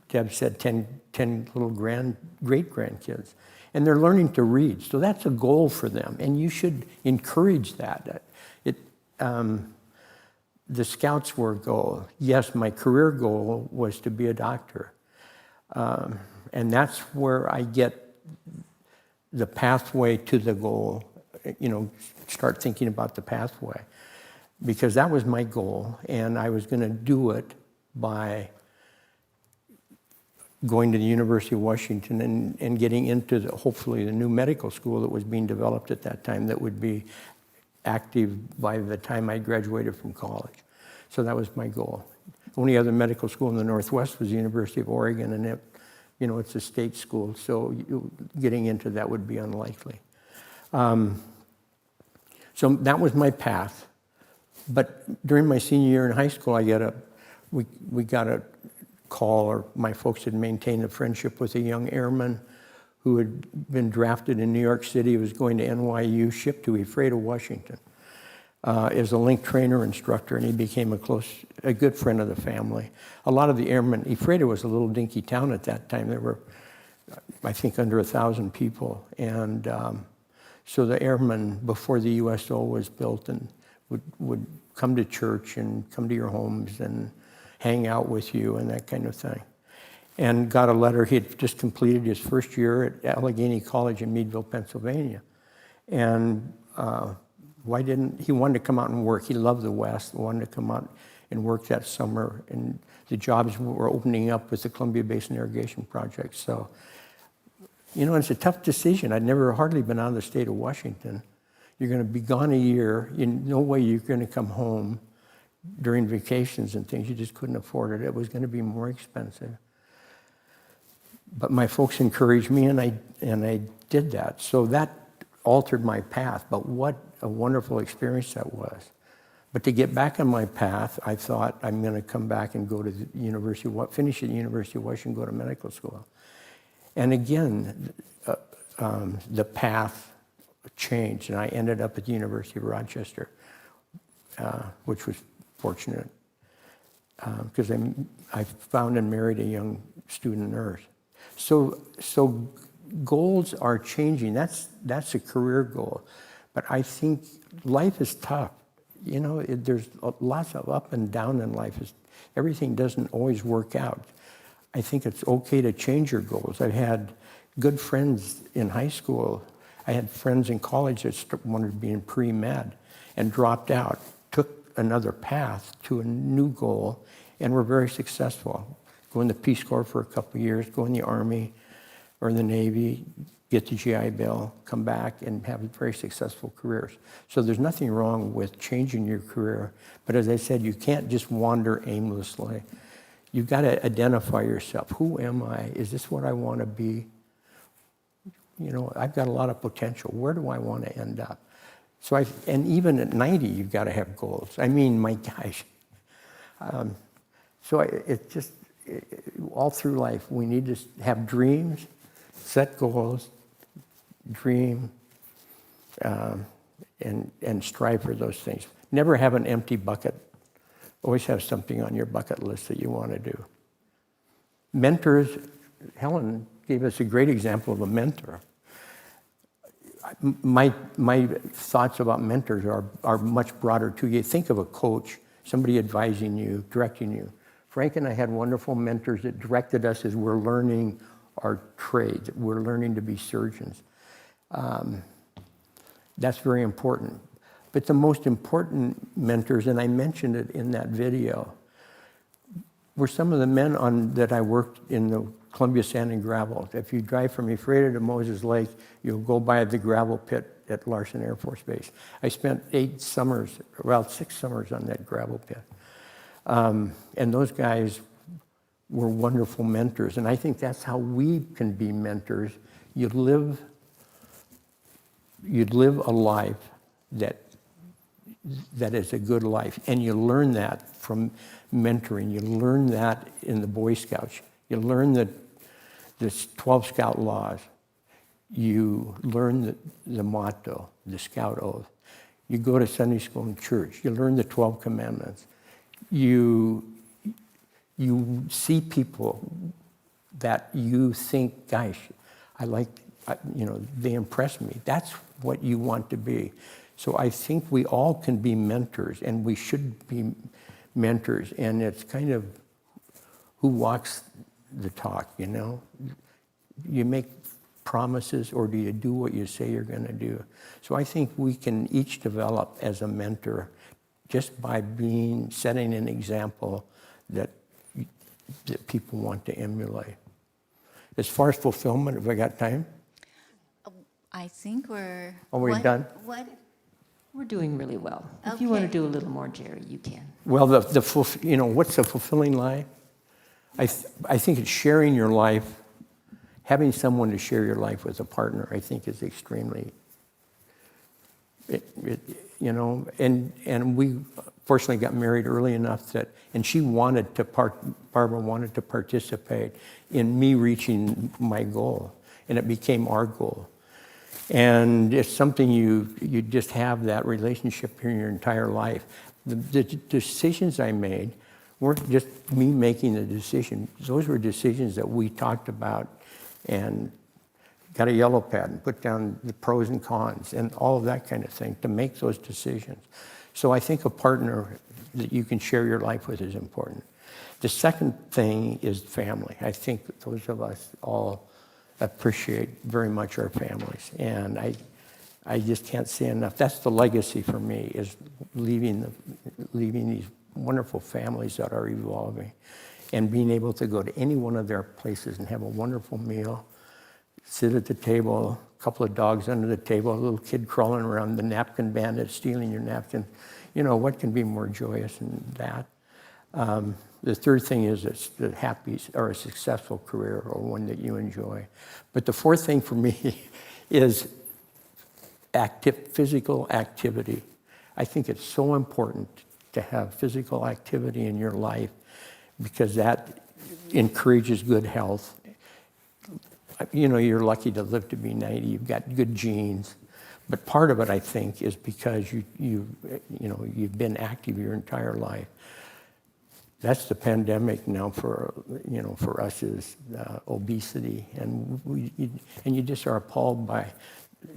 Deb said, 10 little great-grandkids. And they're learning to read, so that's a goal for them, and you should encourage that. The Scouts were a goal. Yes, my career goal was to be a doctor. And that's where I get the pathway to the goal, start thinking about the pathway. Because that was my goal, and I was going to do it by going to the University of Washington and getting into, hopefully, the new medical school that was being developed at that time that would be active by the time I graduated from college. So that was my goal. The only other medical school in the Northwest was the University of Oregon, and it's a state school, so getting into that would be unlikely. So that was my path. But during my senior year in high school, we got a call, or my folks had maintained a friendship with a young airman who had been drafted in New York City. He was going to NYU, shipped to Ephrata, Washington, as a link trainer instructor, and he became a good friend of the family. A lot of the airmen, Ephrata was a little dinky town at that time. There were, I think, under 1,000 people. And so the airmen, before the USO was built, and would come to church and come to your homes and hang out with you and that kind of thing. And got a letter. He had just completed his first year at Allegheny College in Meadville, Pennsylvania. And he wanted to come out and work. He loved the West, wanted to come out and work that summer. And the jobs were opening up with the Columbia Basin Irrigation Project. So, it's a tough decision. I'd never hardly been out of the state of Washington. You're going to be gone a year. No way you're going to come home during vacations and things. You just couldn't afford it. It was going to be more expensive. But my folks encouraged me, and I did that. So that altered my path. But what a wonderful experience that was. But to get back on my path, I thought I'm going to come back and go to the finish at the University of Washington, go to medical school. And again, the path changed, and I ended up at the University of Rochester, which was fortunate, because I found and married a young student nurse. So goals are changing. That's a career goal, but I think life is tough. There's lots of up and down in life. Everything doesn't always work out. I think it's okay to change your goals. I've had good friends in high school. I had friends in college that wanted to be in pre-med and dropped out, took another path to a new goal, and were very successful. Go in the Peace Corps for a couple of years, go in the Army or the Navy, get the GI Bill, come back, and have very successful careers. So there's nothing wrong with changing your career. But as I said, you can't just wander aimlessly. You've got to identify yourself. Who am I? Is this what I want to be? I've got a lot of potential. Where do I want to end up? And even at 90, you've got to have goals. I mean, my gosh. All through life, we need to have dreams, set goals, dream, and strive for those things. Never have an empty bucket. Always have something on your bucket list that you want to do. Mentors, Helen gave us a great example of a mentor. My thoughts about mentors are much broader too. You think of a coach, somebody advising you, directing you. Frank and I had wonderful mentors that directed us as we're learning our trades. We're learning to be surgeons. That's very important. But the most important mentors, and I mentioned it in that video, were some of the men that I worked in the Columbia Sand and Gravel. If you drive from Ephrata to Moses Lake, you'll go by the gravel pit at Larson Air Force Base. I spent 6 summers on that gravel pit. And those guys were wonderful mentors. And I think that's how we can be mentors. You live a life that is a good life. And you learn that from mentoring. You learn that in the Boy Scouts. You learn the 12 Scout laws. You learn the motto, the Scout oath. You go to Sunday school and church. You learn the 12 commandments. You see people that you think, gosh, they impress me. That's what you want to be. So I think we all can be mentors, and we should be mentors. And it's kind of who walks the talk, you know? You make promises, or do you do what you say you're going to do? So I think we can each develop as a mentor just by setting an example that people want to emulate. As far as fulfillment, have I got time? I think we're... Are we done? We're doing really well. If you want to do a little more, Jerry, you can. Well, what's a fulfilling life? I think it's sharing your life, having someone to share your life with, a partner, I think is extremely, and we fortunately got married early enough and she Barbara wanted to participate in me reaching my goal, and it became our goal. And it's something you just have that relationship in your entire life. The decisions I made weren't just me making the decision. Those were decisions that we talked about and got a yellow pad and put down the pros and cons and all of that kind of thing to make those decisions. So I think a partner that you can share your life with is important. The second thing is family. I think those of us all appreciate very much our families, and I just can't say enough. That's the legacy for me, is leaving these wonderful families that are evolving, and being able to go to any one of their places and have a wonderful meal, sit at the table, a couple of dogs under the table, a little kid crawling around, the napkin bandit stealing your napkin. You know, what can be more joyous than that? The third thing is it's the happy or a successful career, or one that you enjoy. But the fourth thing for me is physical activity. I think it's so important to have physical activity in your life because that encourages good health. You know, you're lucky to live to be 90. You've got good genes. But part of it, I think, is because you've been active your entire life. That's the pandemic now for us is obesity, and you just are appalled by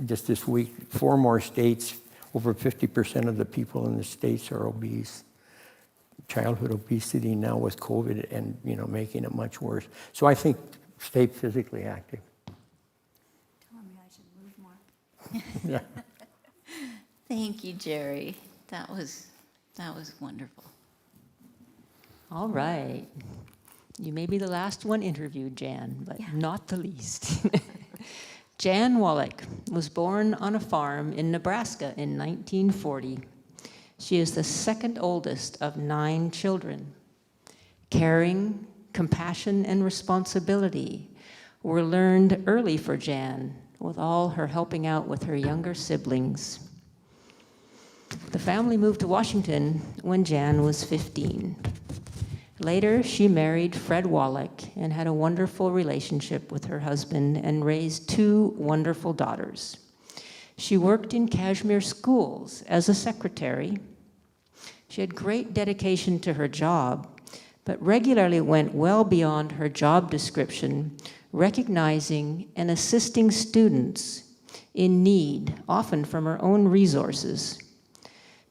just this week 4 more states. Over 50% of the people in the states are obese. Childhood obesity now with COVID and making it much worse. So I think stay physically active. Telling me I should move more. Yeah. Thank you, Jerry. That was wonderful. All right. You may be the last one interviewed, Jan, but not the least. Jan Wallick was born on a farm in Nebraska in 1940. She is the second oldest of 9 children. Caring, compassion, and responsibility were learned early for Jan, with all her helping out with her younger siblings. The family moved to Washington when Jan was 15. Later, she married Fred Wallach and had a wonderful relationship with her husband and raised 2 wonderful daughters. She worked in Kashmir schools as a secretary. She had great dedication to her job, but regularly went well beyond her job description, recognizing and assisting students in need, often from her own resources.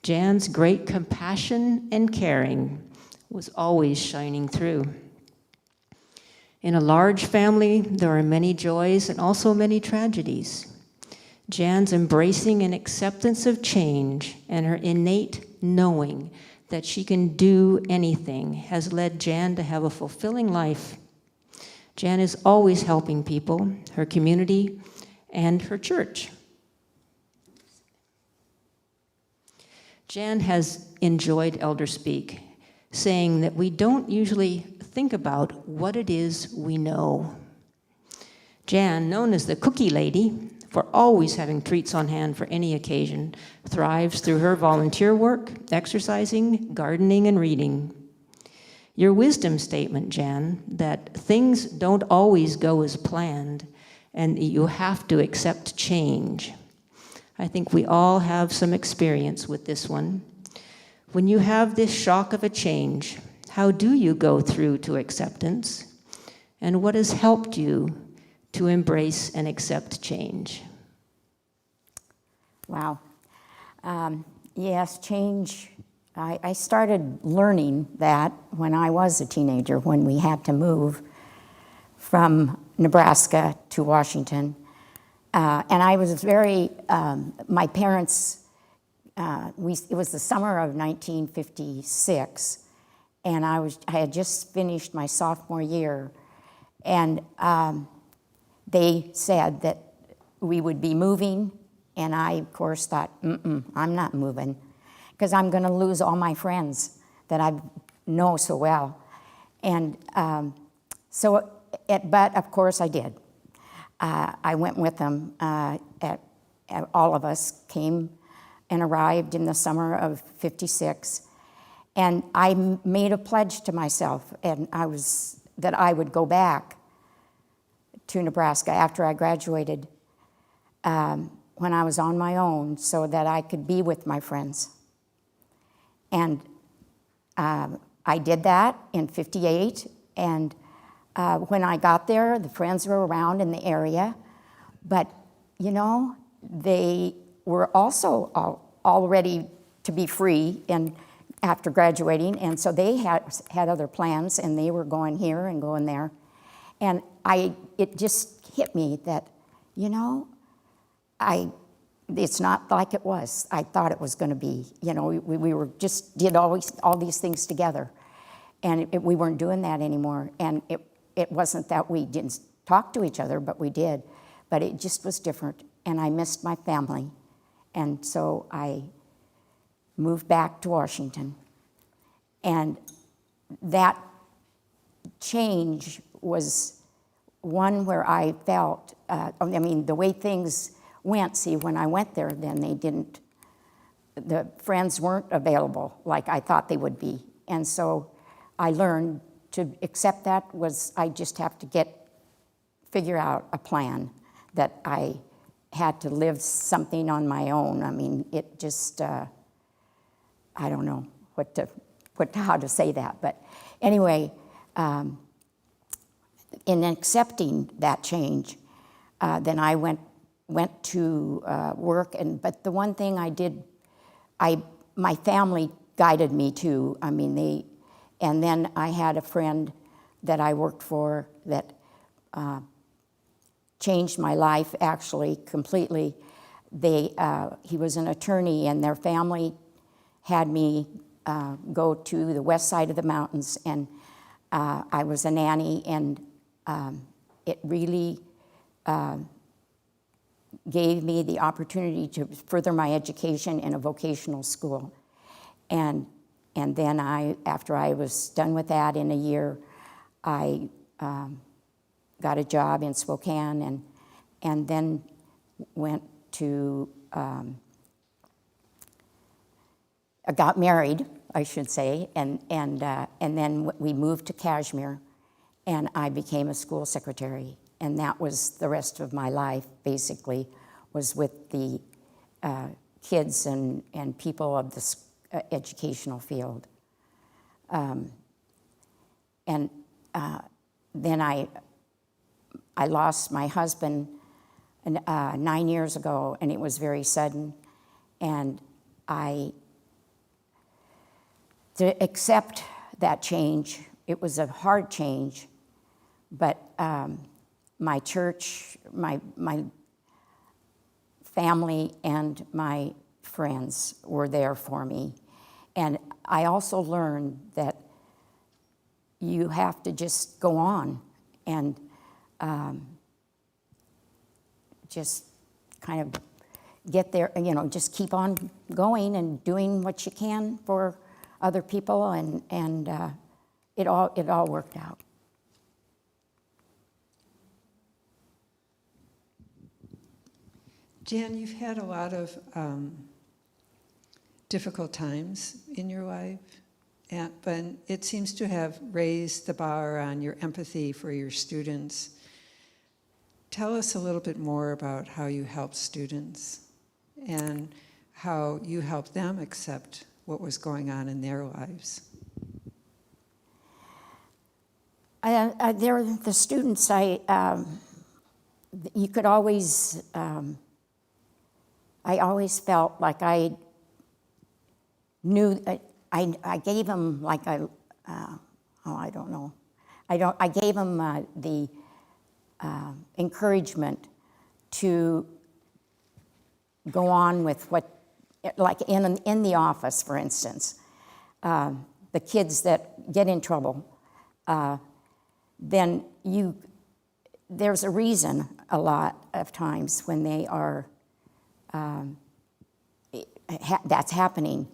Jan's great compassion and caring was always shining through. In a large family, there are many joys and also many tragedies. Jan's embracing and acceptance of change and her innate knowing that she can do anything has led Jan to have a fulfilling life. Jan is always helping people, her community, and her church. Jan has enjoyed Elder Speak, saying that we don't usually think about what it is we know. Jan, known as the Cookie Lady, for always having treats on hand for any occasion, thrives through her volunteer work, exercising, gardening, and reading. Your wisdom statement, Jan, that things don't always go as planned and you have to accept change. I think we all have some experience with this one. When you have this shock of a change, how do you go through to acceptance? And what has helped you to embrace and accept change? Wow. Yes, change. I started learning that when I was a teenager, when we had to move from Nebraska to Washington. And I was very, my parents, it was the summer of 1956, and I had just finished my sophomore year, and they said that we would be moving, and I, of course, thought, I'm not moving, because I'm going to lose all my friends that I know so well. And but of course I did. I went with them. All of us came and arrived in the summer of '56, and I made a pledge to myself, and that I would go back to Nebraska after I graduated when I was on my own, so that I could be with my friends. And I did that in '58, and when I got there, the friends were around in the area, but they were also all ready to be free and after graduating, and so they had other plans, and they were going here and going there. And it just hit me that, it's not like it was. I thought it was going to be. We were did all these things together, and we weren't doing that anymore. And it wasn't that we didn't talk to each other, but we did. But it just was different, and I missed my family, and so I moved back to Washington. And that change was one where I felt, the way things went, when I went there, then the friends weren't available like I thought they would be. And so I learned to accept that I just have to figure out a plan that I had to live something on my own. It just, I don't know how to say that. But anyway, in accepting that change, then I went to work, but the one thing I did, my family guided me too. And then I had a friend that I worked for that changed my life actually completely. He was an attorney, and their family had me go to the west side of the mountains, and I was a nanny, and it really gave me the opportunity to further my education in a vocational school. And then after I was done with that in a year, I got a job in Spokane, and then went to, I got married, I should say, and then we moved to Kashmir, and I became a school secretary. And that was the rest of my life, basically, was with the kids and people of the educational field. And then I lost my husband 9 years ago, and it was very sudden. And to accept that change, it was a hard change, but my church, my family, and my friends were there for me. And I also learned that you have to just go on and just kind of get there, just keep on going and doing what you can for other people, and it all worked out. Jan, you've had a lot of difficult times in your life, but it seems to have raised the bar on your empathy for your students. Tell us a little bit more about how you help students and how you help them accept what was going on in their lives. They're the students. You could always. I always felt like I knew. I gave them like I don't know. I gave them the encouragement to go on with what, like in the office, for instance, the kids that get in trouble. Then there's a reason a lot of times when they are, that's happening.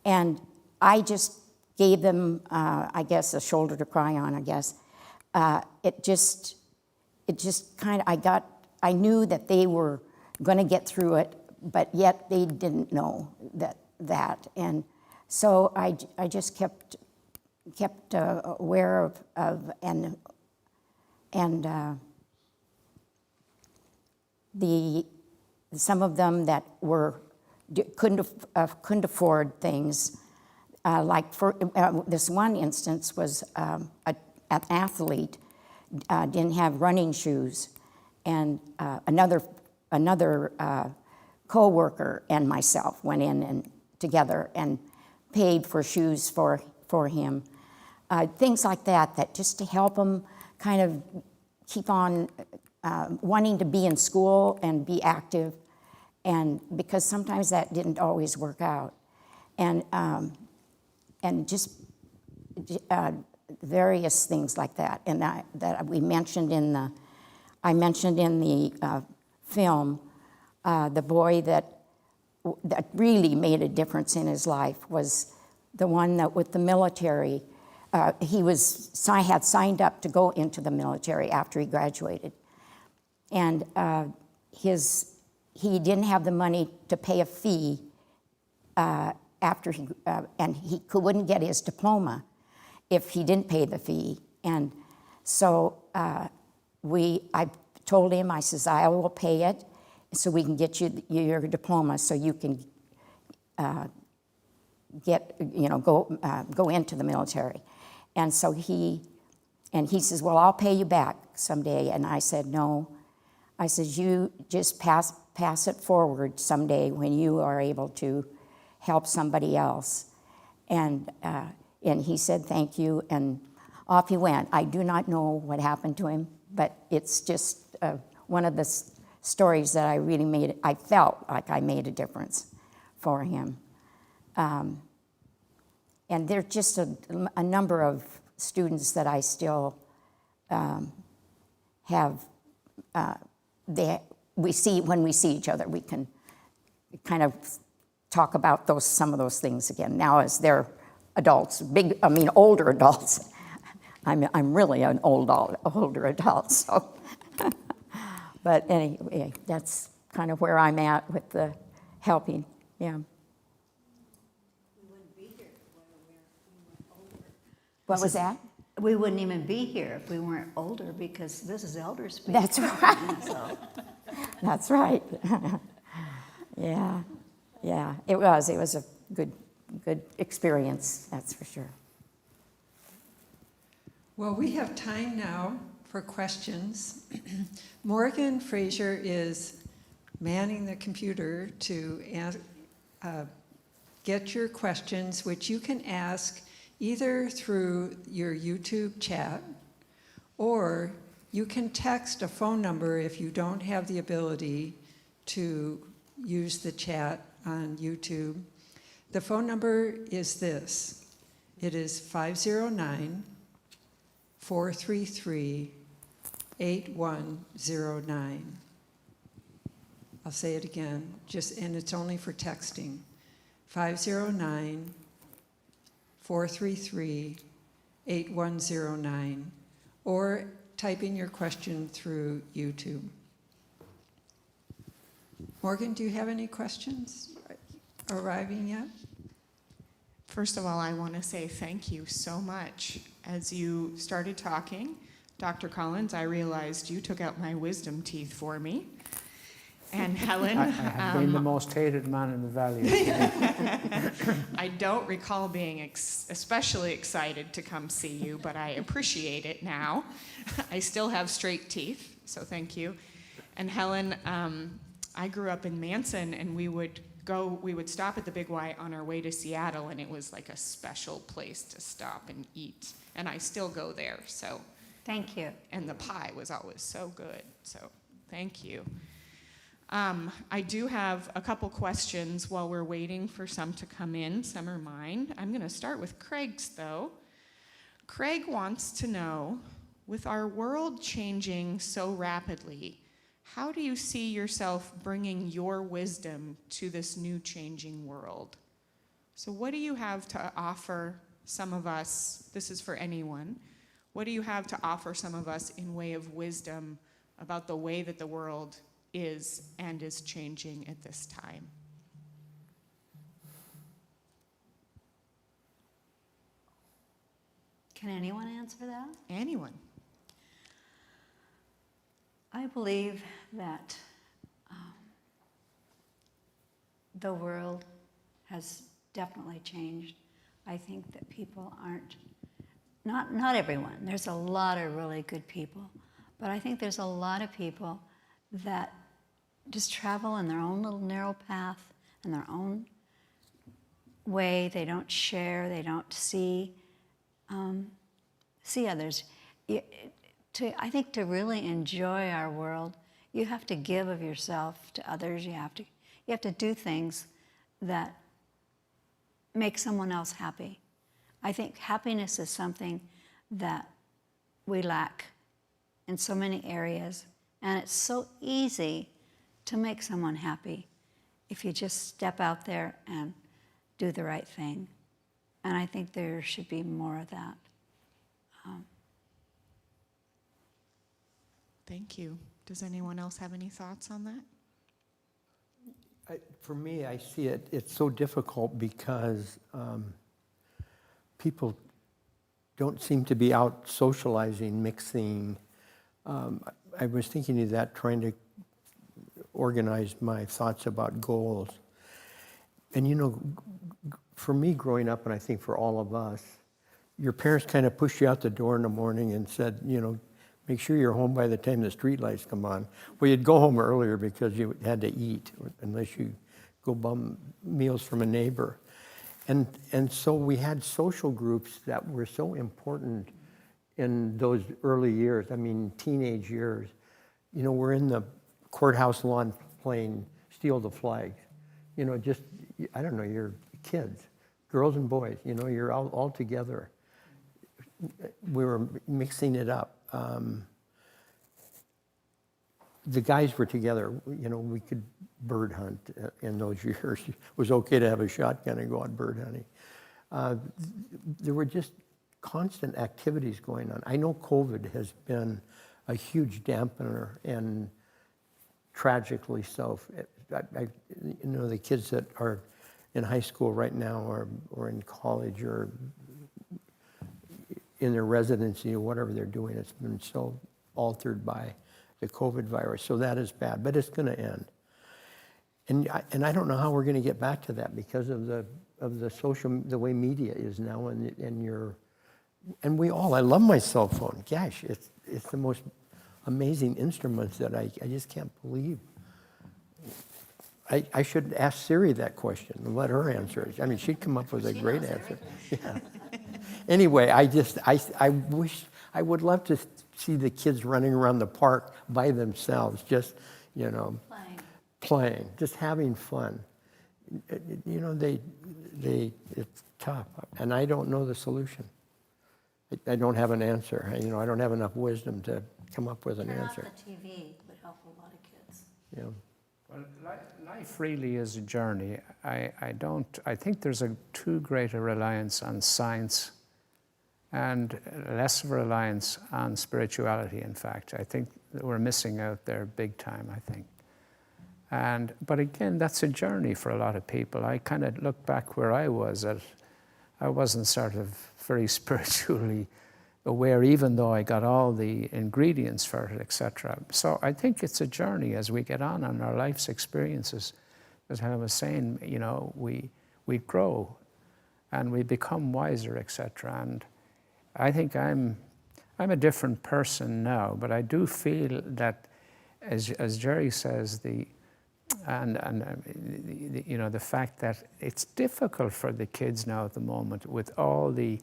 And I just gave them, I guess, a shoulder to cry on, I guess. It just kind of, I knew that they were going to get through it, but yet they didn't know that. And so I just kept aware of and some of them that couldn't afford things, like for this one instance was an athlete didn't have running shoes, and another co-worker and myself went in and together and paid for shoes for him. Things like that just to help him kind of keep on wanting to be in school and be active, and because sometimes that didn't always work out, and just various things like that, and that I mentioned in the film. The boy that really made a difference in his life was the one that with the military. I had signed up to go into the military after he graduated, and he didn't have the money to pay a fee after and he wouldn't get his diploma if he didn't pay the fee. And so I told him, I says, I will pay it so we can get you your diploma so you can go into the military. And so he says, well, I'll pay you back someday. And I said, no. I says, you just pass it forward someday when you are able to help somebody else. And he said, thank you, and off he went. I do not know what happened to him, but it's just one of the stories that I felt like I made a difference for him. And there's just a number of students that I still have. We see when we see each other, we can kind of talk about some of those things again. Now, as they're adults, older adults. I'm really an older adult. So, but anyway, that's kind of where I'm at with the helping. Yeah. What was that? We wouldn't even be here if we weren't older, because this is elder speak. That's right. So. That's right. Yeah, yeah, it was. It was a good experience, that's for sure. Well, we have time now for questions. Morgan Fraser is manning the computer to get your questions, which you can ask either through your YouTube chat, or you can text a phone number if you don't have the ability to use the chat on YouTube. The phone number is this. It is 509-433-8109. I'll say it again, and it's only for texting. 509-433-8109, or type in your question through YouTube. Morgan, do you have any questions arriving yet? First of all, I want to say thank you so much. As you started talking, Dr. Collins, I realized you took out my wisdom teeth for me. And Helen, I have been the most hated man in the valley. I don't recall being especially excited to come see you, but I appreciate it now. I still have straight teeth, so thank you. And Helen, I grew up in Manson, and we would stop at the Big Y on our way to Seattle, and it was like a special place to stop and eat. And I still go there, so. Thank you. And the pie was always so good, so thank you. I do have a couple questions while we're waiting for some to come in. Some are mine. I'm going to start with Craig's, though. Craig wants to know, with our world changing so rapidly, how do you see yourself bringing your wisdom to this new changing world? So what do you have to offer some of us? This is for anyone. What do you have to offer some of us in way of wisdom about the way that the world is and is changing at this time? Can anyone answer that? Anyone? I believe that the world has definitely changed. I think that people aren't, not everyone, there's a lot of really good people, but I think there's a lot of people that just travel in their own little narrow path, in their own way. They don't share, they don't see others. I think to really enjoy our world, you have to give of yourself to others. You have to do things that make someone else happy. I think happiness is something that we lack in so many areas, and it's so easy to make someone happy if you just step out there and do the right thing. And I think there should be more of that. Thank you. Does anyone else have any thoughts on that? For me, I see it's so difficult because people don't seem to be out socializing, mixing. I was thinking of that, trying to organize my thoughts about goals. And you know, for me growing up, and I think for all of us, your parents kind of pushed you out the door in the morning and said, you know, make sure you're home by the time the street lights come on. Well, you'd go home earlier because you had to eat, unless you go bum meals from a neighbor. And so we had social groups that were so important in those early years, I mean, teenage years. You know, we're in the courthouse lawn playing Steal the Flag. You know, just, I don't know, you're kids, girls and boys, you know, you're all together. We were mixing it up. The guys were together, you know, we could bird hunt in those years. It was okay to have a shotgun and go out bird hunting. There were just constant activities going on. I know COVID has been a huge dampener, and tragically so. You know, the kids that are in high school right now or in college or in their residency or whatever they're doing, it's been so altered by the COVID virus. So that is bad, but it's going to end. And I don't know how we're going to get back to that because of the the way media is now, and we all. I love my cell phone. Gosh, it's the most amazing instrument that I just can't believe. I should ask Siri that question and let her answer it. I mean, she'd come up with a great answer. Yeah. Anyway, I wish, I would love to see the kids running around the park by themselves, just, playing, just having fun. It's tough, and I don't know the solution. I don't have an answer. I don't have enough wisdom to come up with an answer. Turn off the TV would help a lot of kids. Yeah. Well, life really is a journey. I think there's too great a reliance on science and less of a reliance on spirituality, in fact. I think that we're missing out there big time, I think. But again, that's a journey for a lot of people. I kind of look back where I wasn't sort of very spiritually aware, even though I got all the ingredients for it, etc. So I think it's a journey as we get on our life's experiences. As Helen was saying, we grow and we become wiser, etc. And I think I'm a different person now, but I do feel that, as Jerry says, the fact that it's difficult for the kids now at the moment with all the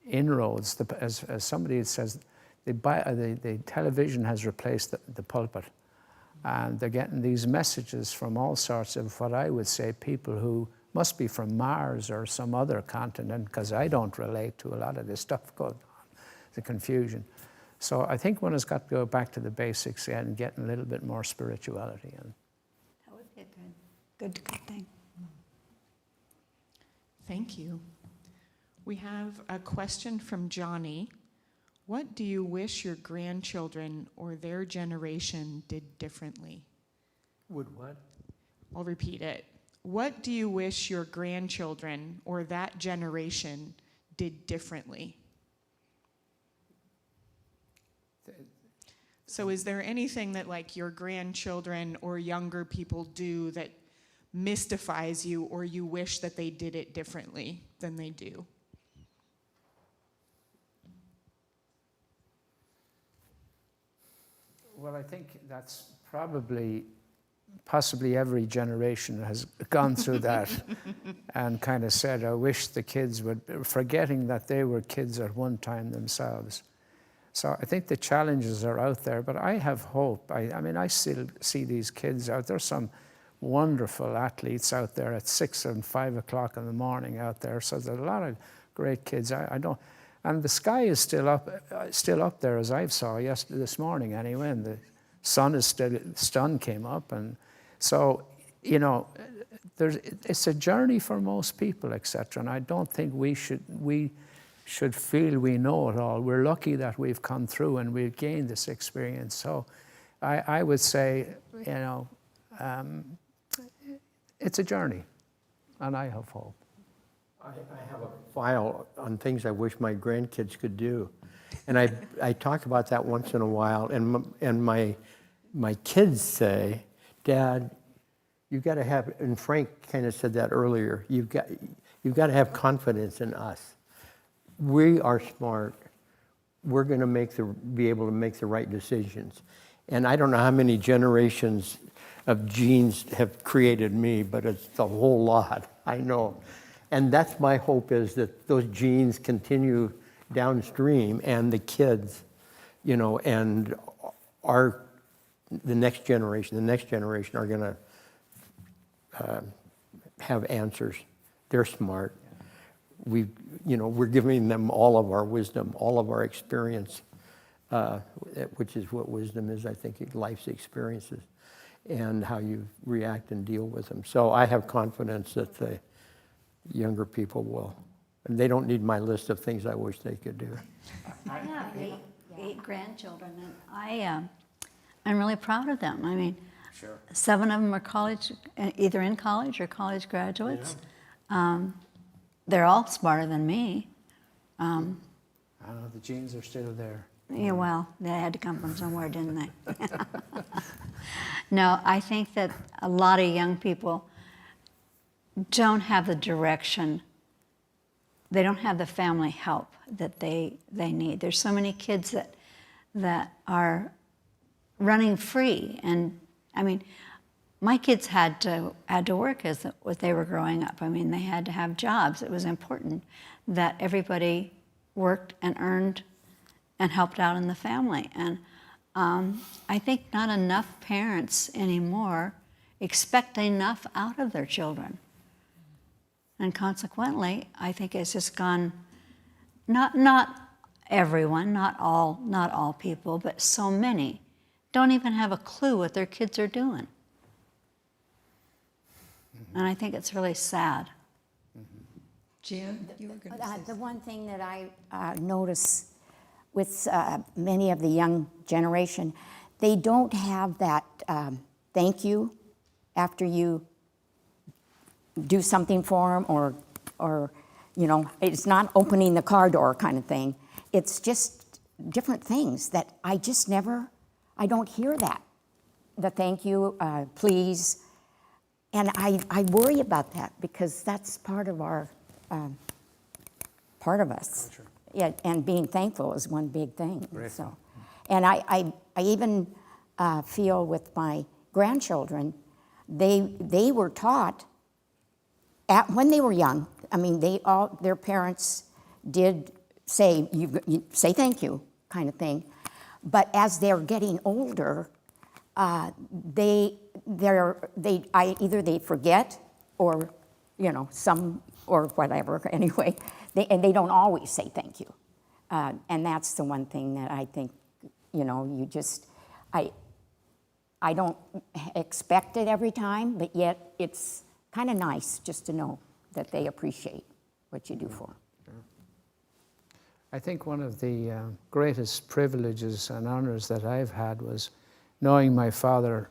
inroads. As somebody says, the television has replaced the pulpit, and they're getting these messages from all sorts of, what I would say, people who must be from Mars or some other continent, because I don't relate to a lot of this stuff going on, the confusion. So I think one has got to go back to the basics and get a little bit more spirituality. And That would be a good thing. Thank you. We have a question from Johnny. What do you wish your grandchildren or their generation did differently? Would what? I'll repeat it. What do you wish your grandchildren or that generation did differently? So is there anything that like your grandchildren or younger people do that mystifies you, or you wish that they did it differently than they do? well, I think that's possibly every generation has gone through that and kind of said, I wish the kids would, forgetting that they were kids at one time themselves. So I think the challenges are out there, but I have hope. I mean, I still see these kids out there, some wonderful athletes out there at 6 and 5 o'clock in the morning out there. So there's a lot of great kids. I don't, and the sky is still up there as I saw this morning anyway, and the sun came up, and so, you know, it's a journey for most people, etc. And I don't think we should feel we know it all. We're lucky that we've come through and we've gained this experience. So I would say, you know, it's a journey, and I have hope. I have a file on things I wish my grandkids could do. And I talk about that once in a while, and my kids say, Dad, you've got to have, and Frank kind of said that earlier, you've got to have confidence in us. We are smart. We're going to be able to make the right decisions. And I don't know how many generations of genes have created me, but it's a whole lot, I know. And that's my hope, is that those genes continue downstream, and the kids, you know, and the next generation are going to have answers. They're smart. We're giving them all of our wisdom, all of our experience, which is what wisdom is, I think, life's experiences, and how you react and deal with them. So I have confidence that the younger people will. And they don't need my list of things I wish they could do. I have eight grandchildren, and I'm really proud of them. I mean, Sure. 7 of them are either in college or college graduates. Yeah. They're all smarter than me. I know the genes are still there. Yeah, well, they had to come from somewhere, didn't they? No, I think that a lot of young people don't have the direction. They don't have the family help that they need. There's so many kids that are running free. And I mean, my kids had to work as they were growing up. I mean, they had to have jobs. It was important that everybody worked and earned and helped out in the family. And I think not enough parents anymore expect enough out of their children. And consequently, I think it's just gone, not everyone, not all people, but so many don't even have a clue what their kids are doing. And I think it's really sad. Jan, you were going to say The one thing that I notice with many of the young generation, they don't have that thank you after you do something for them, or you know, it's not opening the car door kind of thing. It's just different things that I just never, I don't hear that. The thank you, please. And I worry about that because that's part of our, part of us. Culture. Yeah, and being thankful is one big thing. Right. So, and I even feel with my grandchildren, they were taught when they were young. I mean, their parents did say you say thank you kind of thing, but as they're getting older, either they forget or, you know, some or whatever. Anyway, they don't always say thank you, and that's the one thing that I think, you know, you just I don't expect it every time, but yet it's kind of nice just to know that they appreciate what you do for them. I think one of the greatest privileges and honors that I've had was knowing my father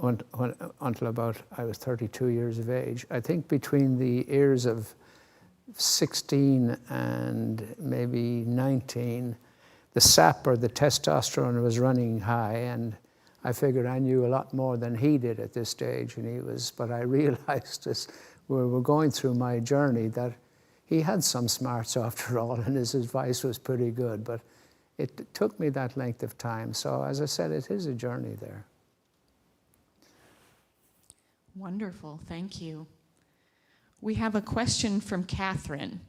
until about I was 32 years of age. I think between the years of 16 and maybe 19, the sap or the testosterone was running high, and I figured I knew a lot more than he did at this stage, but I realized as we were going through my journey that he had some smarts after all, and his advice was pretty good, but it took me that length of time. So as I said, it is a journey there. Wonderful, thank you. We have a question from Catherine.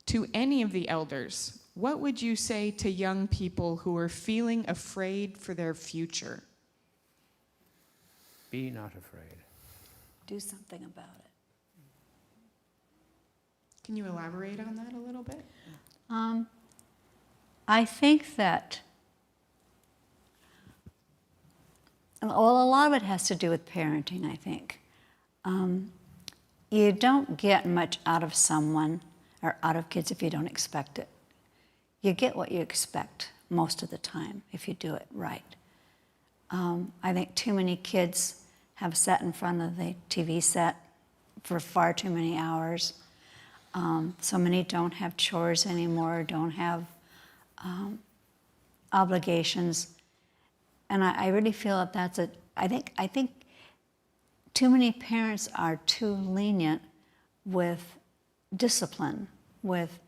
To any of the elders, what would you say to young people who are feeling afraid for their future? Be not afraid. Do something about it. Can you elaborate on that a little bit? I think that, well, a lot of it has to do with parenting, I think. You don't get much out of someone or out of kids if you don't expect it. You get what you expect most of the time if you do it right. I think too many kids have sat in front of the TV set for far too many hours. So many don't have chores anymore, don't have obligations. And I really feel that that's I think too many parents are too lenient with discipline, with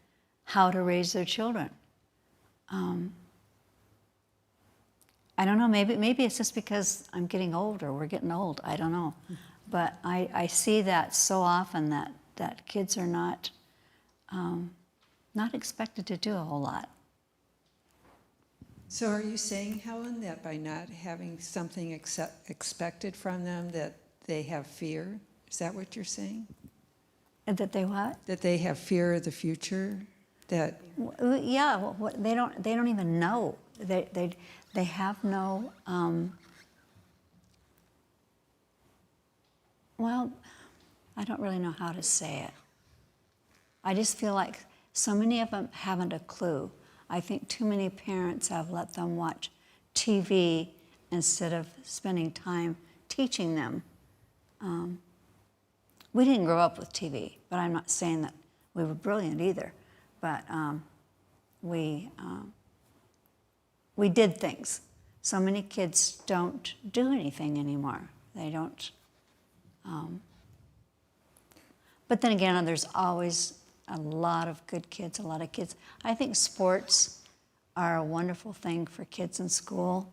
how to raise their children. I don't know, maybe it's just because I'm getting older, we're getting old, I don't know. But I see that so often that kids are not expected to do a whole lot. So are you saying, Helen, that by not having something expected from them that they have fear? Is that what you're saying? And that they what? That they have fear of the future? That Yeah, they don't even know. They have no, well, I don't really know how to say it. I just feel like so many of them haven't a clue. I think too many parents have let them watch TV instead of spending time teaching them. We didn't grow up with TV, but I'm not saying that we were brilliant either. But we did things. so many kids don't do anything anymore. They don't. But then again, there's always a lot of good kids, a lot of kids. I think sports are a wonderful thing for kids in school.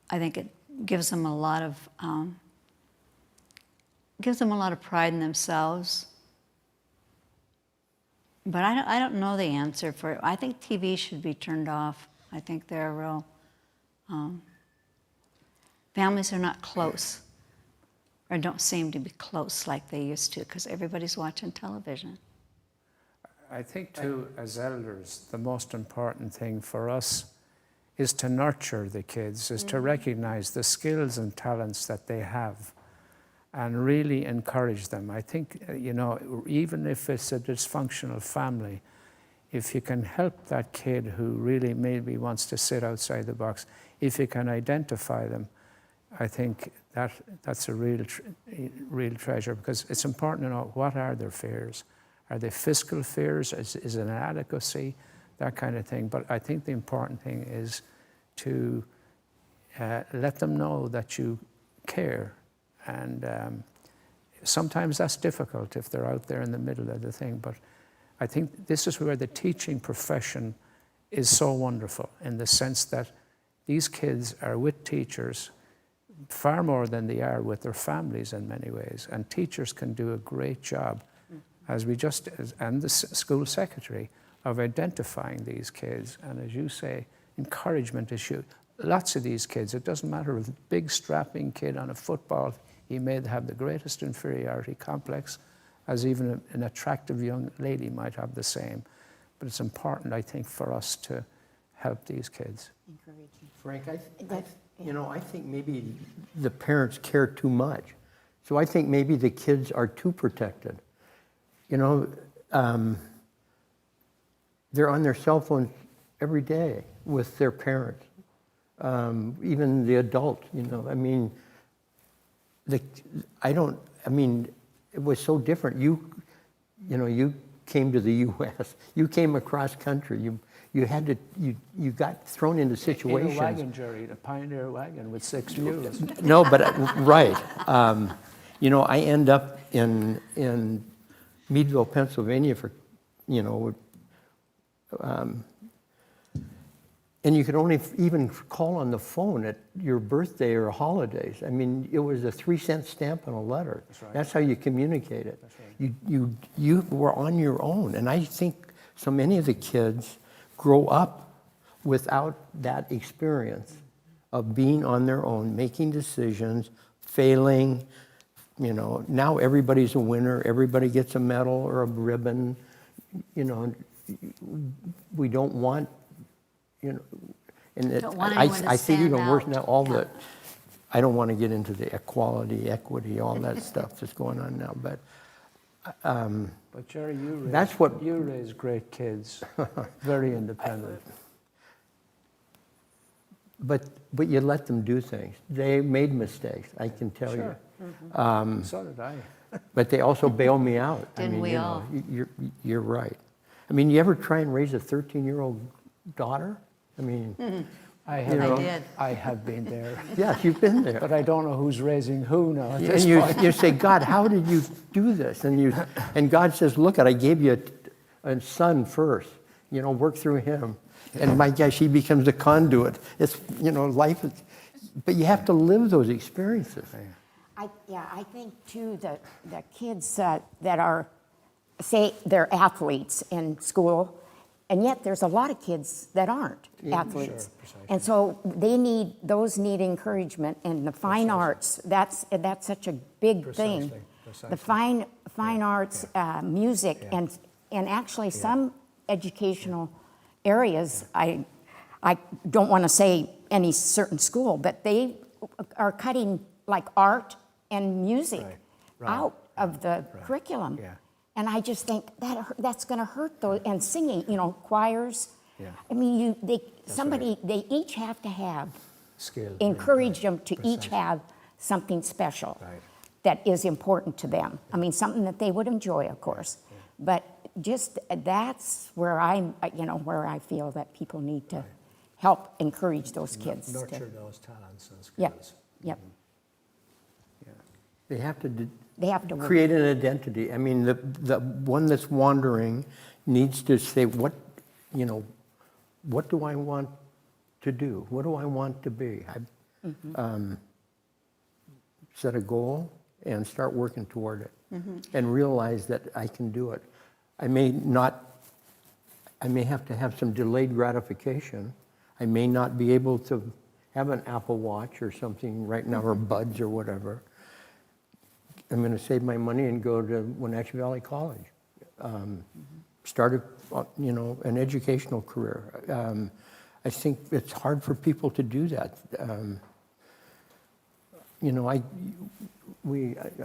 I think it gives them a lot of pride in themselves. But I don't know the answer for it. I think TV should be turned off. I think they're real. Families are not close, or don't seem to be close like they used to, because everybody's watching television. I think too, as elders, the most important thing for us is to nurture the kids, is to recognize the skills and talents that they have and really encourage them. I think, even if it's a dysfunctional family, if you can help that kid who really maybe wants to sit outside the box, if you can identify them, I think that's a real treasure, because it's important to know what are their fears. Are they fiscal fears? Is it inadequacy? That kind of thing. But I think the important thing is to let them know that you care. And sometimes that's difficult if they're out there in the middle of the thing. But I think this is where the teaching profession is so wonderful, in the sense that these kids are with teachers far more than they are with their families in many ways. And teachers can do a great job, and the school secretary, of identifying these kids. And as you say, encouragement is huge. Lots of these kids, it doesn't matter if a big strapping kid on a football, he may have the greatest inferiority complex, as even an attractive young lady might have the same. But it's important, I think, for us to help these kids. Frank, I think maybe the parents care too much. So I think maybe the kids are too protected. They're on their cell phones every day with their parents, even the adult. It was so different. You came to the U.S. You came across country. You got thrown into situations. In a wagon, Jerry, a Pioneer wagon with 6 wheels. No, but right. I end up in Meadville, Pennsylvania for, and you could only even call on the phone at your birthday or holidays. It was a 3-cent stamp on a letter. That's right. That's how you communicated. That's right. You were on your own. And I think so many of the kids grow up without that experience of being on their own, making decisions, failing. Now everybody's a winner. Everybody gets a medal or a ribbon. We don't want, and I see even worse now. I don't want to get into the equity, all that stuff that's going on now. But Jerry, you raise great kids, very independent. But you let them do things. They made mistakes, I can tell you. Mm-hmm. So did I. But they also bail me out. Didn't we all? You're right. You ever try and raise a 13-year-old daughter? I did. I have been there. Yes, you've been there. But I don't know who's raising who now at this point. point. You say, God, how did you do this? And God says, look, I gave you a son first. Work through him. And my gosh, he becomes the conduit. It's, life is, but you have to live those experiences. I think too that the kids that are, say, they're athletes in school, and yet there's a lot of kids that aren't athletes. Sure, and so those need encouragement, and the fine arts, that's such a big thing. Precisely. The fine arts, music, and actually some educational areas, I don't want to say any certain school, but they are cutting like art and music out of the curriculum. Yeah. And I just think that's going to hurt those, and singing, choirs. Yeah. They each have to have skill. Encourage them to each have something special that is important to them. Something that they would enjoy, of course. Yeah. But just that's where where I feel that people need to help encourage those kids. Nurture those talents and skills. Yep, yep. They have to They have to work. create an identity. I mean, the one that's wandering needs to say, what do I want to do? What do I want to be? Set a goal and start working toward it, and realize that I can do it. I may have to have some delayed gratification. I may not be able to have an Apple Watch or something right now, or Buds or whatever. I'm going to save my money and go to Wenatchee Valley College. Start an educational career. I think it's hard for people to do that.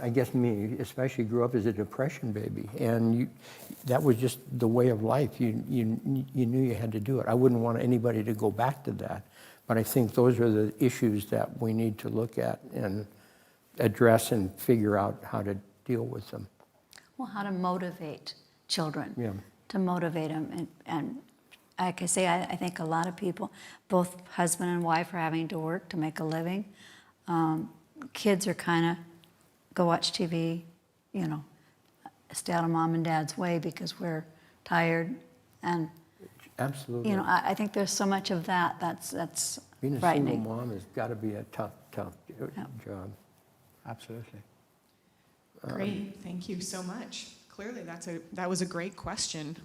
I guess me especially grew up as a Depression baby, and that was just the way of life. You knew you had to do it. I wouldn't want anybody to go back to that, but I think those are the issues that we need to look at and address and figure out how to deal with them. Well, how to motivate children, Yeah. to motivate them. And like I say, I think a lot of people, both husband and wife, are having to work to make a living. Kids are kind of go watch TV, stay out of mom and dad's way because we're tired. And, Absolutely. I think there's so much of that that's Being a frightening. single mom has got to be a tough job. Absolutely. Great, thank you so much. Clearly, that was a great question.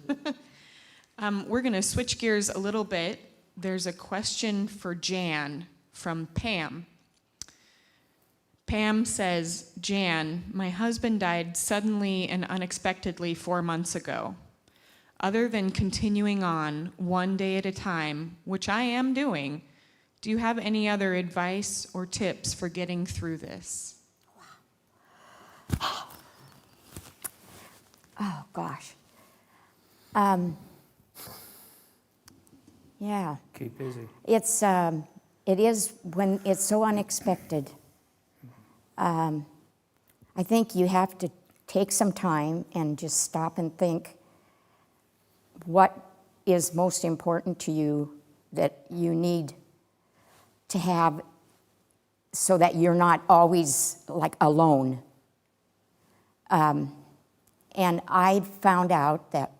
We're going to switch gears a little bit. There's a question for Jan from Pam. Pam says, Jan, my husband died suddenly and unexpectedly 4 months ago. Other than continuing on one day at a time, which I am doing, do you have any other advice or tips for getting through this? Oh, gosh. Yeah. Keep busy. It is when it's so unexpected. I think you have to take some time and just stop and think what is most important to you that you need to have so that you're not always like alone. And I found out that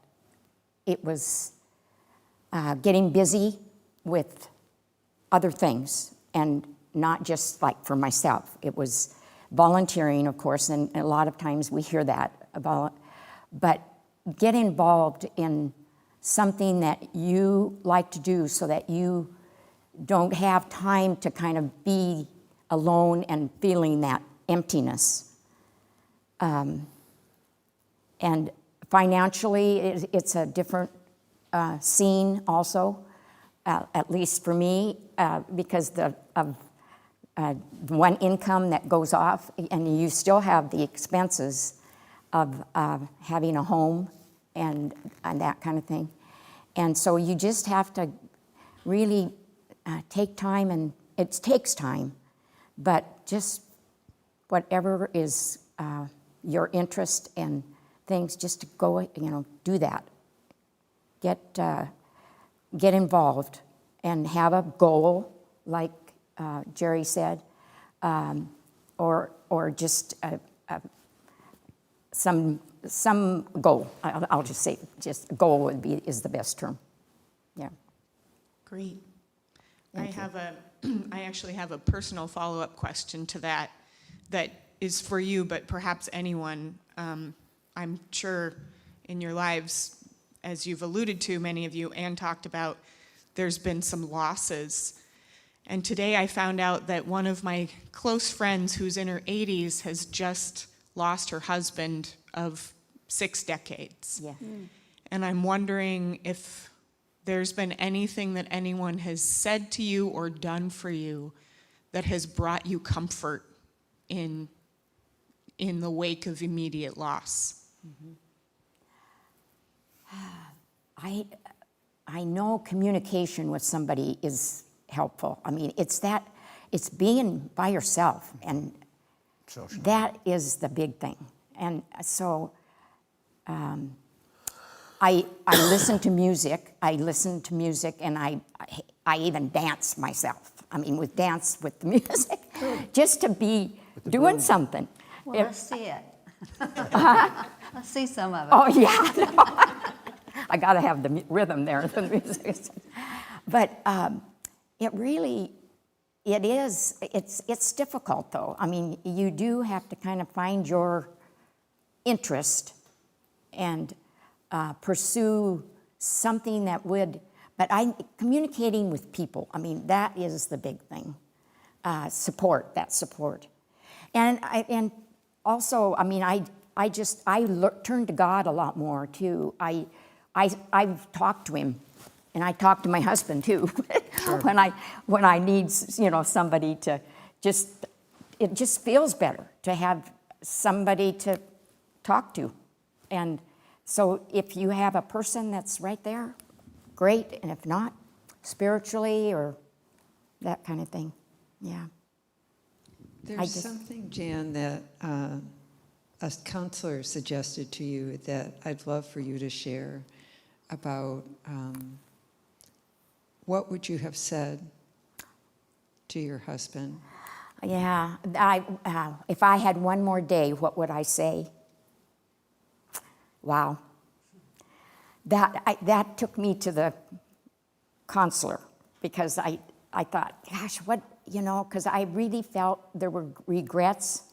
it was getting busy with other things and not just like for myself. It was volunteering, of course, and a lot of times we hear that about, but get involved in something that you like to do so that you don't have time to kind of be alone and feeling that emptiness. And financially, it's a different scene also, at least for me, because of one income that goes off, and you still have the expenses of having a home and that kind of thing. And so you just have to really take time, and it takes time, but just whatever is your interest and things, just to go, do that. Get involved and have a goal, like Jerry said, or just some goal. I'll just say, just goal is the best term. Yeah. Great. I actually have a personal follow-up question to that is for you, but perhaps anyone. I'm sure in your lives, as you've alluded to, many of you, and talked about, there's been some losses. And today I found out that one of my close friends who's in her 80s has just lost her husband of 6 decades. Yeah. And I'm wondering if there's been anything that anyone has said to you or done for you that has brought you comfort in the wake of immediate loss. I know communication with somebody is helpful. I mean, it's being by yourself, and Social. that is the big thing. And so I listen to music. And I even dance myself. I mean, with the music, just to be doing something. Well, let's see it. Let's see some of it. Oh, yeah. I got to have the rhythm there, the music. But it really, it's difficult, though. I mean, you do have to kind of find your interest and pursue something that would, but communicating with people, I mean, that is the big thing. Support. And also, I mean, I turned to God a lot more, too. I've talked to him, and I talk to my husband, too, sure. when I need, somebody to it just feels better to have somebody to talk to. And so if you have a person that's right there, great, and if not, spiritually or that kind of thing, yeah. There's something, Jan, that a counselor suggested to you that I'd love for you to share about what would you have said to your husband? Yeah, if I had one more day, what would I say? Wow. That took me to the counselor, because I thought, gosh, what, because I really felt there were regrets,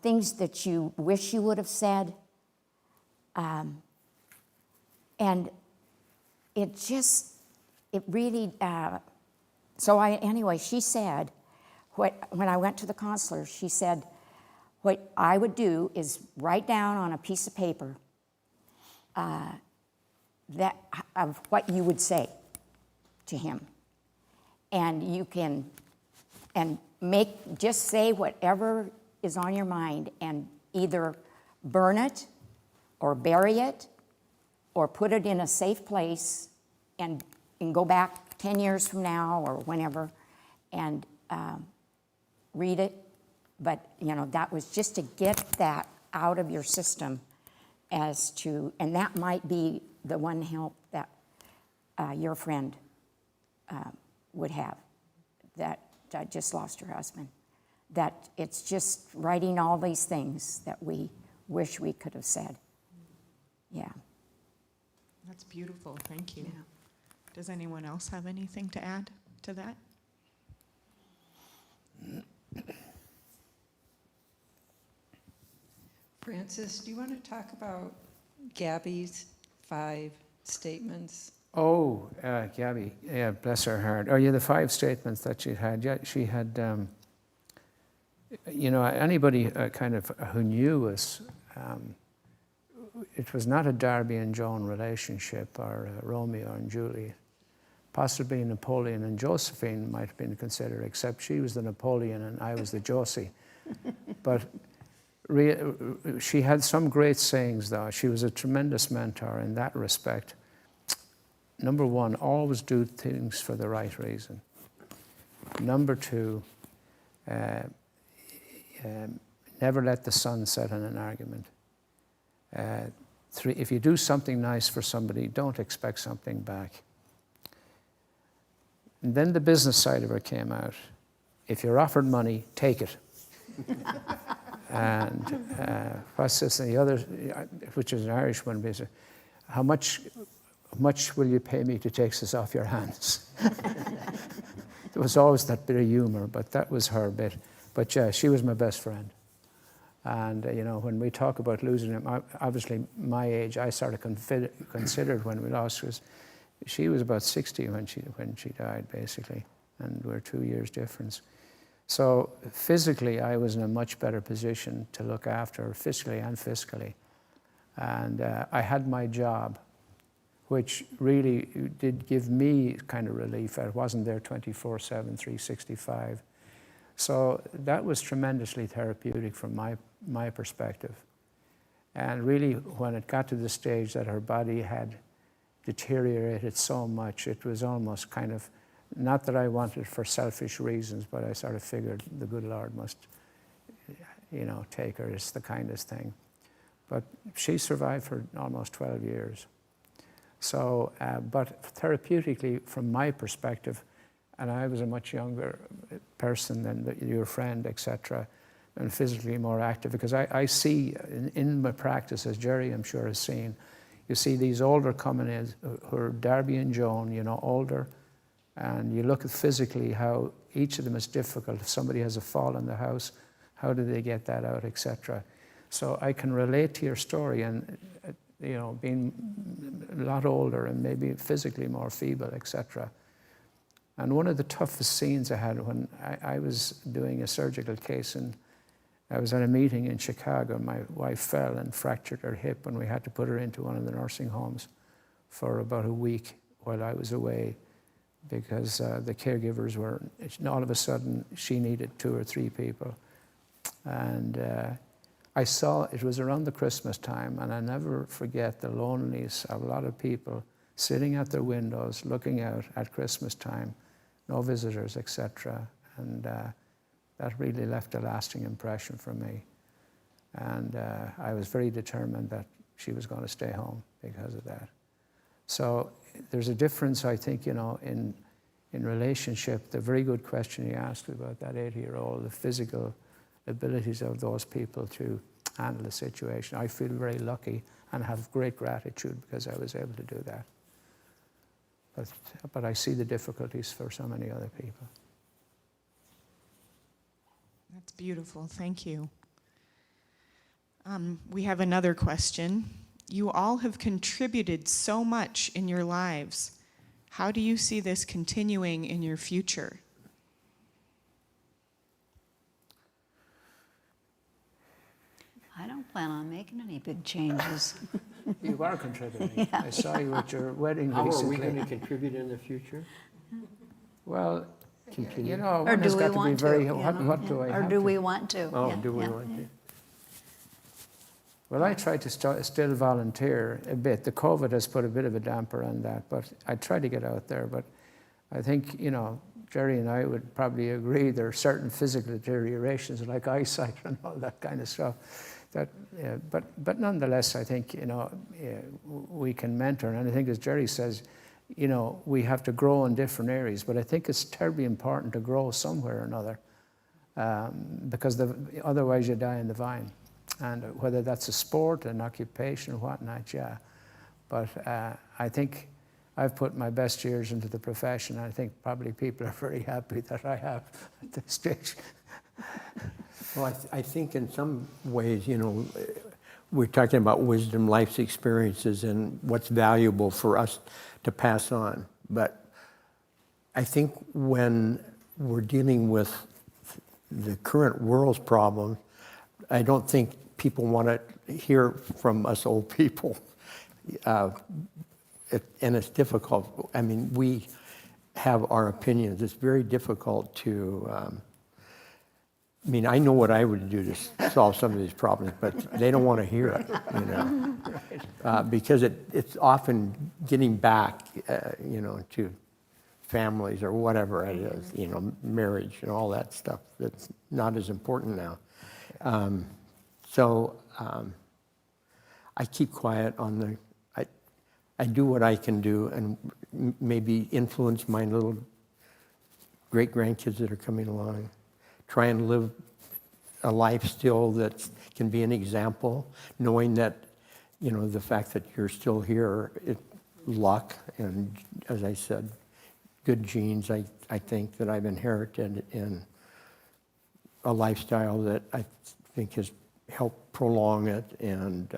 things that you wish you would have said. And it really, anyway, she said, when I went to the counselor, she said, what I would do is write down on a piece of paper that of what you would say to him. And you can, just say whatever is on your mind, and either burn it or bury it or put it in a safe place and go back 10 years from now or whenever and read it. But, that was just to get that out of your system and that might be the one help that your friend would have that just lost her husband. That it's just writing all these things that we wish we could have said. Yeah. That's beautiful. Thank you. Yeah. Does anyone else have anything to add to that? Francis, do you want to talk about Gabby's 5 statements? Oh, Gabby, yeah, bless her heart. Oh, yeah, the 5 statements that she had. Yeah, she had, anybody kind of who knew us, it was not a Darby and Joan relationship or Romeo and Juliet. Possibly Napoleon and Josephine might have been considered, except she was the Napoleon and I was the Josie. But she had some great sayings, though. She was a tremendous mentor in that respect. Number 1, always do things for the right reason. Number 2, never let the sun set in an argument. 3, if you do something nice for somebody, don't expect something back. And then the business side of her came out. If you're offered money, take it. And what's this? And the other, which is an Irish one, basically, how much will you pay me to take this off your hands? There was always that bit of humor, but that was her bit. But yeah, she was my best friend. And when we talk about losing him, obviously my age, I sort of considered when we lost her. She was about 60 when she died, basically, and we're 2 years difference. So physically, I was in a much better position to look after her, physically and fiscally. And I had my job, which really did give me kind of relief. I wasn't there 24/7, 365. So that was tremendously therapeutic from my perspective. And really, when it got to the stage that her body had deteriorated so much, it was almost kind of, not that I wanted it for selfish reasons, but I sort of figured the good Lord must, take her. It's the kindest thing. But she survived for almost 12 years. So, but therapeutically, from my perspective, and I was a much younger person than your friend, etc., and physically more active, because I see in my practice, as Jerry I'm sure has seen, you see these older coming in who are Darby and Joan, you know, older, and you look at physically how each of them is difficult. If somebody has a fall in the house, how do they get that out, etc. So I can relate to your story, and you know, being a lot older and maybe physically more feeble, etc. And one of the toughest scenes I had when I was doing a surgical case, and I was at a meeting in Chicago, my wife fell and fractured her hip, and we had to put her into one of the nursing homes for about a week while I was away, because the caregivers were, all of a sudden, she needed 2 or 3 people. And I saw, it was around the Christmas time, and I never forget the loneliness of a lot of people sitting at their windows, looking out at Christmas time, no visitors, etc. And that really left a lasting impression for me. And I was very determined that she was going to stay home because of that. So there's a difference, I think, you know, in relationship. The very good question you asked about that 80-year-old, the physical abilities of those people to handle the situation. I feel very lucky and have great gratitude because I was able to do that. But I see the difficulties for so many other people. That's beautiful. Thank you. We have another question. You all have contributed so much in your lives. How do you see this continuing in your future? I don't plan on making any big changes. You are contributing. Yeah, I saw you at your wedding How recently. are we going to contribute in the future? Well, Continue. you know, Or one has do we got to be want to? very, you know? what do I Or have do to? we want to? Oh, Yeah, do we yeah. want to? Well, I try to still volunteer a bit. The COVID has put a bit of a damper on that, but I try to get out there. But I think, you know, Jerry and I would probably agree there are certain physical deteriorations like eyesight and all that kind of stuff. That, but nonetheless, I think, you know, we can mentor. And I think, as Jerry says, you know, we have to grow in different areas. But I think it's terribly important to grow somewhere or another, because otherwise you die in the vine. And whether that's a sport, an occupation, or whatnot, yeah. But I think I've put my best years into the profession. I think probably people are very happy that I have at this stage. Well, I think in some ways, you know, we're talking about wisdom, life's experiences, and what's valuable for us to pass on. But I think when we're dealing with the current world's problems, I don't think people want to hear from us old people. And it's difficult. I mean, we have our opinions. It's very difficult to, I mean, I know what I would do to solve some of these problems, but they don't want to hear it, you know, because it's often getting back, you know, to families or whatever it is, you know, marriage and all that stuff that's not as important now. So I keep quiet on the, I do what I can do and maybe influence my little great-grandkids that are coming along. Try and live a life still that can be an example, knowing that, you know, the fact that you're still here, luck, and as I said, good genes, I think, that I've inherited in a lifestyle that I think has helped prolong it, and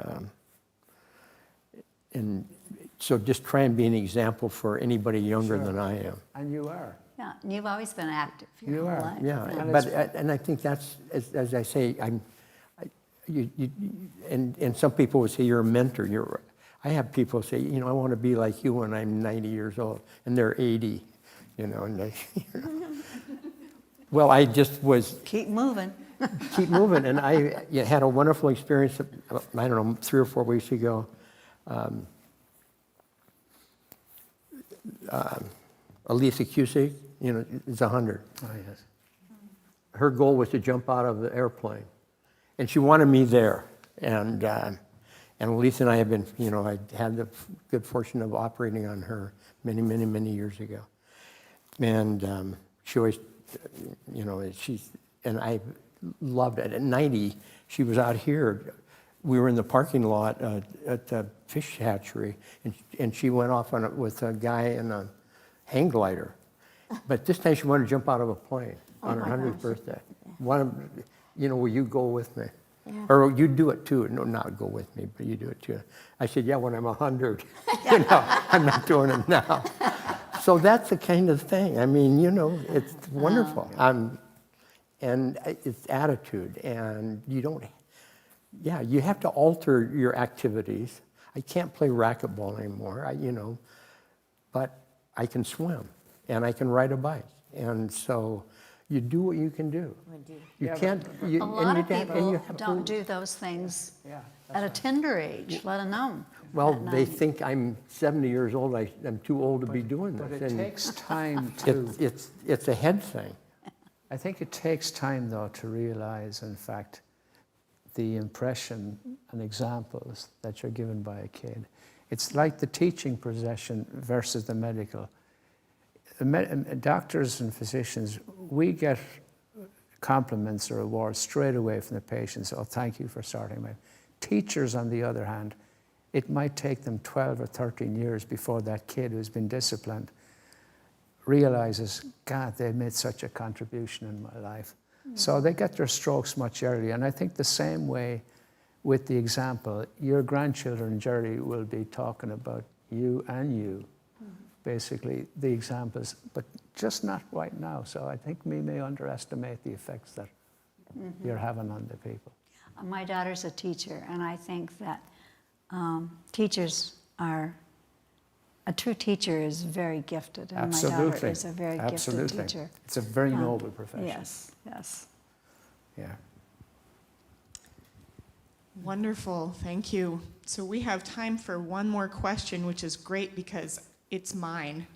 so just try and be an example for anybody younger than I am. And you are. Yeah, and you've always been active your You whole are, life. Yeah, And but it's- and I think that's, as I say, and some people would say you're a mentor. I have people say, you know, I want to be like you when I'm 90 years old, and they're 80, you know. And they, you know. Well, I just was Keep moving. keep moving, and I had a wonderful experience. I don't know, 3 or 4 weeks ago. Elisa Cusick, you know, is 100. Oh, yes. Her goal was to jump out of the airplane, and she wanted me there. And And Lisa and I have been, I had the good fortune of operating on her many, many, many years ago. And she always, and I loved it. At 90, she was out here. We were in the parking lot at the fish hatchery, and she went off on it with a guy in a hang glider. But this time she wanted to jump out of a plane on her 100th birthday. Will you go with me? Yeah. Or you do it too. No, not go with me, but you do it too. I said, yeah, when I'm 100. I'm not doing it now. So that's the kind of thing. I mean, it's wonderful. And it's attitude. And you have to alter your activities. I can't play racquetball anymore, but I can swim and I can ride a bike. And so you do what you can do. You can't. A lot of people don't do those things at a tender age, let alone. Well, they think I'm 70 years old. I'm too old to be doing this. But it takes time It's a head thing. I think it takes time, though, to realize, in fact, the impression and examples that you're given by a kid. It's like the teaching profession versus the medical. Doctors and physicians, we get compliments or awards straight away from the patients. Oh, thank you for starting me. Teachers, on the other hand, it might take them 12 or 13 years before that kid who's been disciplined realizes, God, they made such a contribution in my life. So they get their strokes much earlier. And I think the same way with the example, your grandchildren, Jerry, will be talking about you and you, basically, the examples, but just not right now. So I think we may underestimate the effects that you're having on the people. My daughter's a teacher, and I think that teachers are, a true teacher is very gifted, and my daughter is a very gifted teacher. It's a very noble profession. Yes, yes. Yeah. Wonderful, thank you. So we have time for one more question, which is great because it's mine.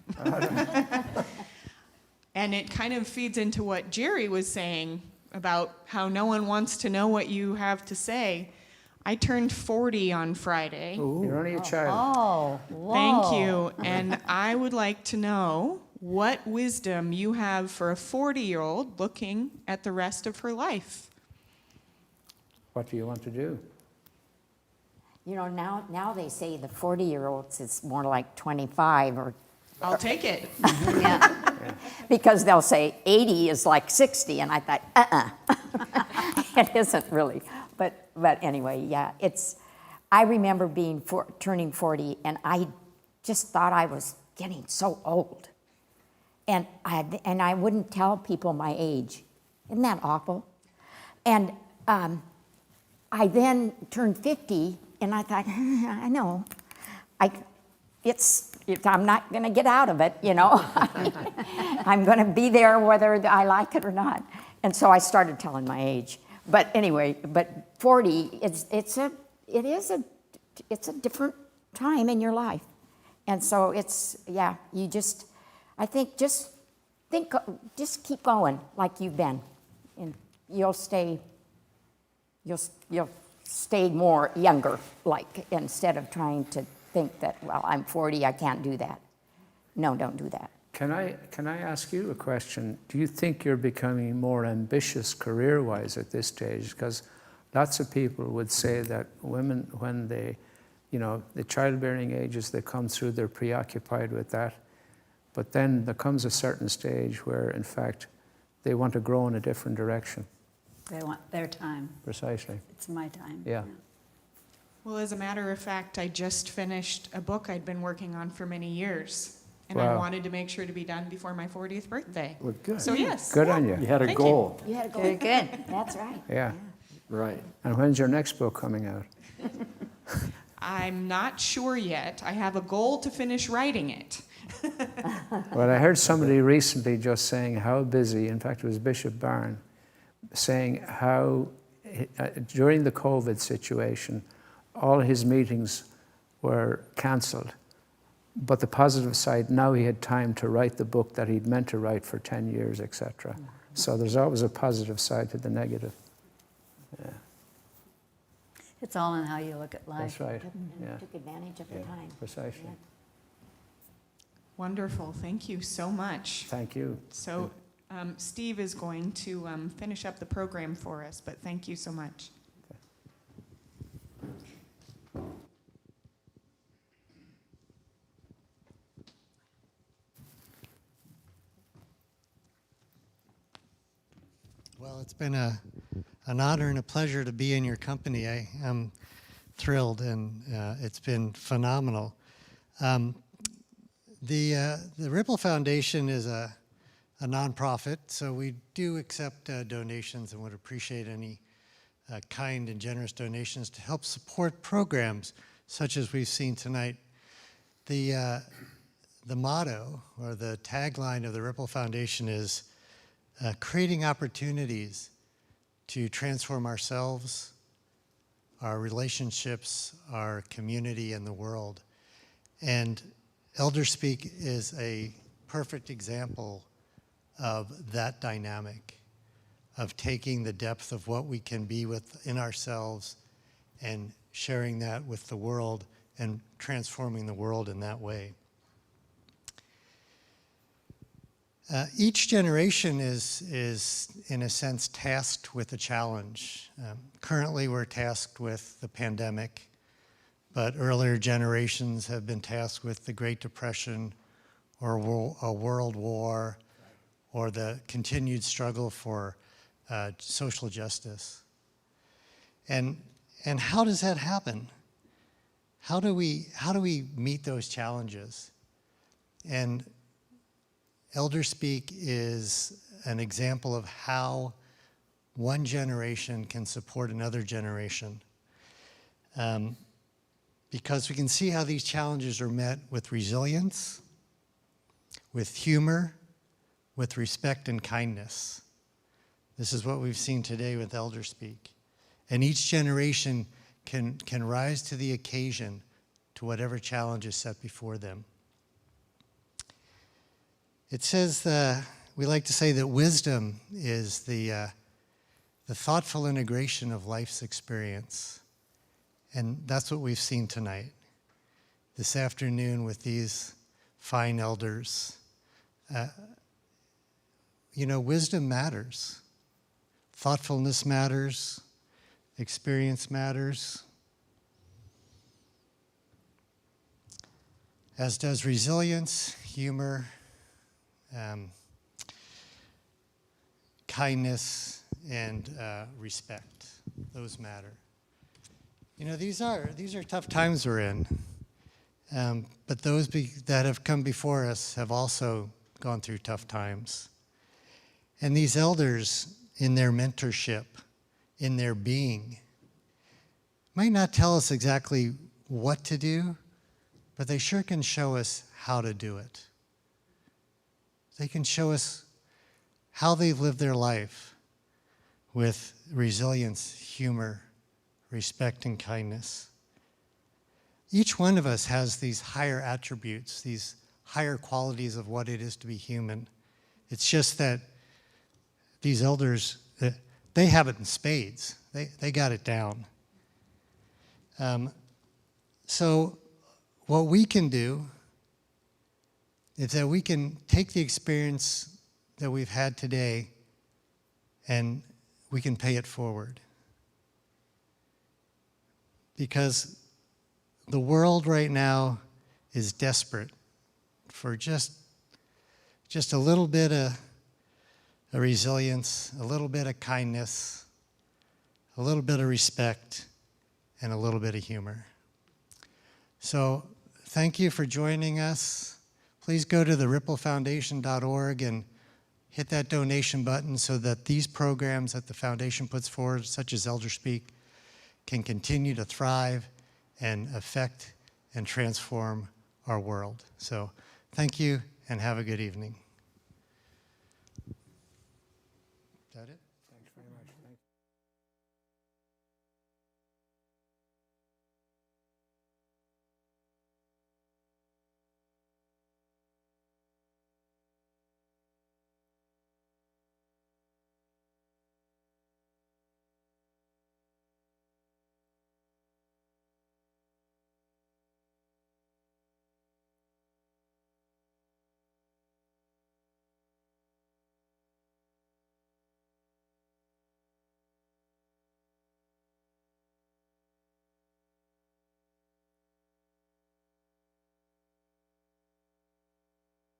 And it kind of feeds into what Jerry was saying about how no one wants to know what you have to say. I turned 40 on Friday. Ooh. You're only a child. Oh, whoa. Thank you. And I would like to know what wisdom you have for a 40-year-old looking at the rest of her life. What do you want to do? Now they say the 40-year-olds is more like 25 or... I'll take it. Because they'll say 80 is like 60, and I thought, it isn't really. But anyway, yeah, I remember turning 40, and I just thought I was getting so old. And I wouldn't tell people my age. Isn't that awful? And I then turned 50, and I thought, I know, I'm not going to get out of it, I'm going to be there whether I like it or not. And so I started telling my age. But anyway, 40, it's a different time in your life. And so just keep going like you've been, and you'll stay more younger, like, instead of trying to think that, well, I'm 40, I can't do that. No, don't do that. Can I ask you a question? Do you think you're becoming more ambitious career-wise at this stage? Because lots of people would say that women, when they, the childbearing ages, they come through, they're preoccupied with that. But then there comes a certain stage where, in fact, they want to grow in a different direction. They want their time. Precisely. It's my time. Yeah. Well, as a matter of fact, I just finished a book I'd been working on for many years. And Wow. I wanted to make sure to be done before my 40th birthday. Well, good. So yes. Good on you. You had a Thank goal. You had to go. Very good. That's right. Yeah. Right. And when's your next book coming out? I'm not sure yet. I have a goal to finish writing it. Well, I heard somebody recently just saying how busy, in fact, it was Bishop Barron, saying how during the COVID situation, all his meetings were cancelled. But the positive side, now he had time to write the book that he'd meant to write for 10 years, etc. So there's always a positive side to the negative. Yeah. It's all in how you look at life. That's right. And Yeah. took advantage of the Yeah, time. precisely. Yeah. Wonderful. Thank you so much. Thank you. So Steve is going to finish up the program for us, but thank you so much. Well, it's been an honor and a pleasure to be in your company. I am thrilled, and it's been phenomenal. The Ripple Foundation is a nonprofit, so we do accept donations and would appreciate any kind and generous donations to help support programs such as we've seen tonight. The motto or the tagline of the Ripple Foundation is creating opportunities to transform ourselves, our relationships, our community, and the world. And ElderSpeak is a perfect example of that dynamic, of taking the depth of what we can be within ourselves and sharing that with the world and transforming the world in that way. Each generation is, in a sense, tasked with a challenge. Currently, we're tasked with the pandemic, but earlier generations have been tasked with the Great Depression or a world war or the continued struggle for social justice. And how does that happen? How do we meet those challenges? And ElderSpeak is an example of how one generation can support another generation. Because we can see how these challenges are met with resilience, with humor, with respect and kindness. This is what we've seen today with ElderSpeak. And each generation can rise to the occasion to whatever challenge is set before them. It says, we like to say that wisdom is the thoughtful integration of life's experience. And that's what we've seen tonight, this afternoon with these fine elders. Wisdom matters. Thoughtfulness matters. Experience matters. As does resilience, humor, kindness, and respect. Those matter. These are tough times we're in, but those that have come before us have also gone through tough times. And these elders, in their mentorship, in their being, might not tell us exactly what to do, but they sure can show us how to do it. They can show us how they've lived their life with resilience, humor, respect, and kindness. Each one of us has these higher attributes, these higher qualities of what it is to be human. It's just that these elders, they have it in spades. They got it down. So what we can do is that we can take the experience that we've had today and we can pay it forward. Because the world right now is desperate for just a little bit of resilience, a little bit of kindness, a little bit of respect, and a little bit of humor. So thank you for joining us. Please go to theripplefoundation.org and hit that donation button so that these programs that the foundation puts forward, such as ElderSpeak, can continue to thrive and affect and transform our world. So thank you and have a good evening. Is that it? Thanks very much. Thank you.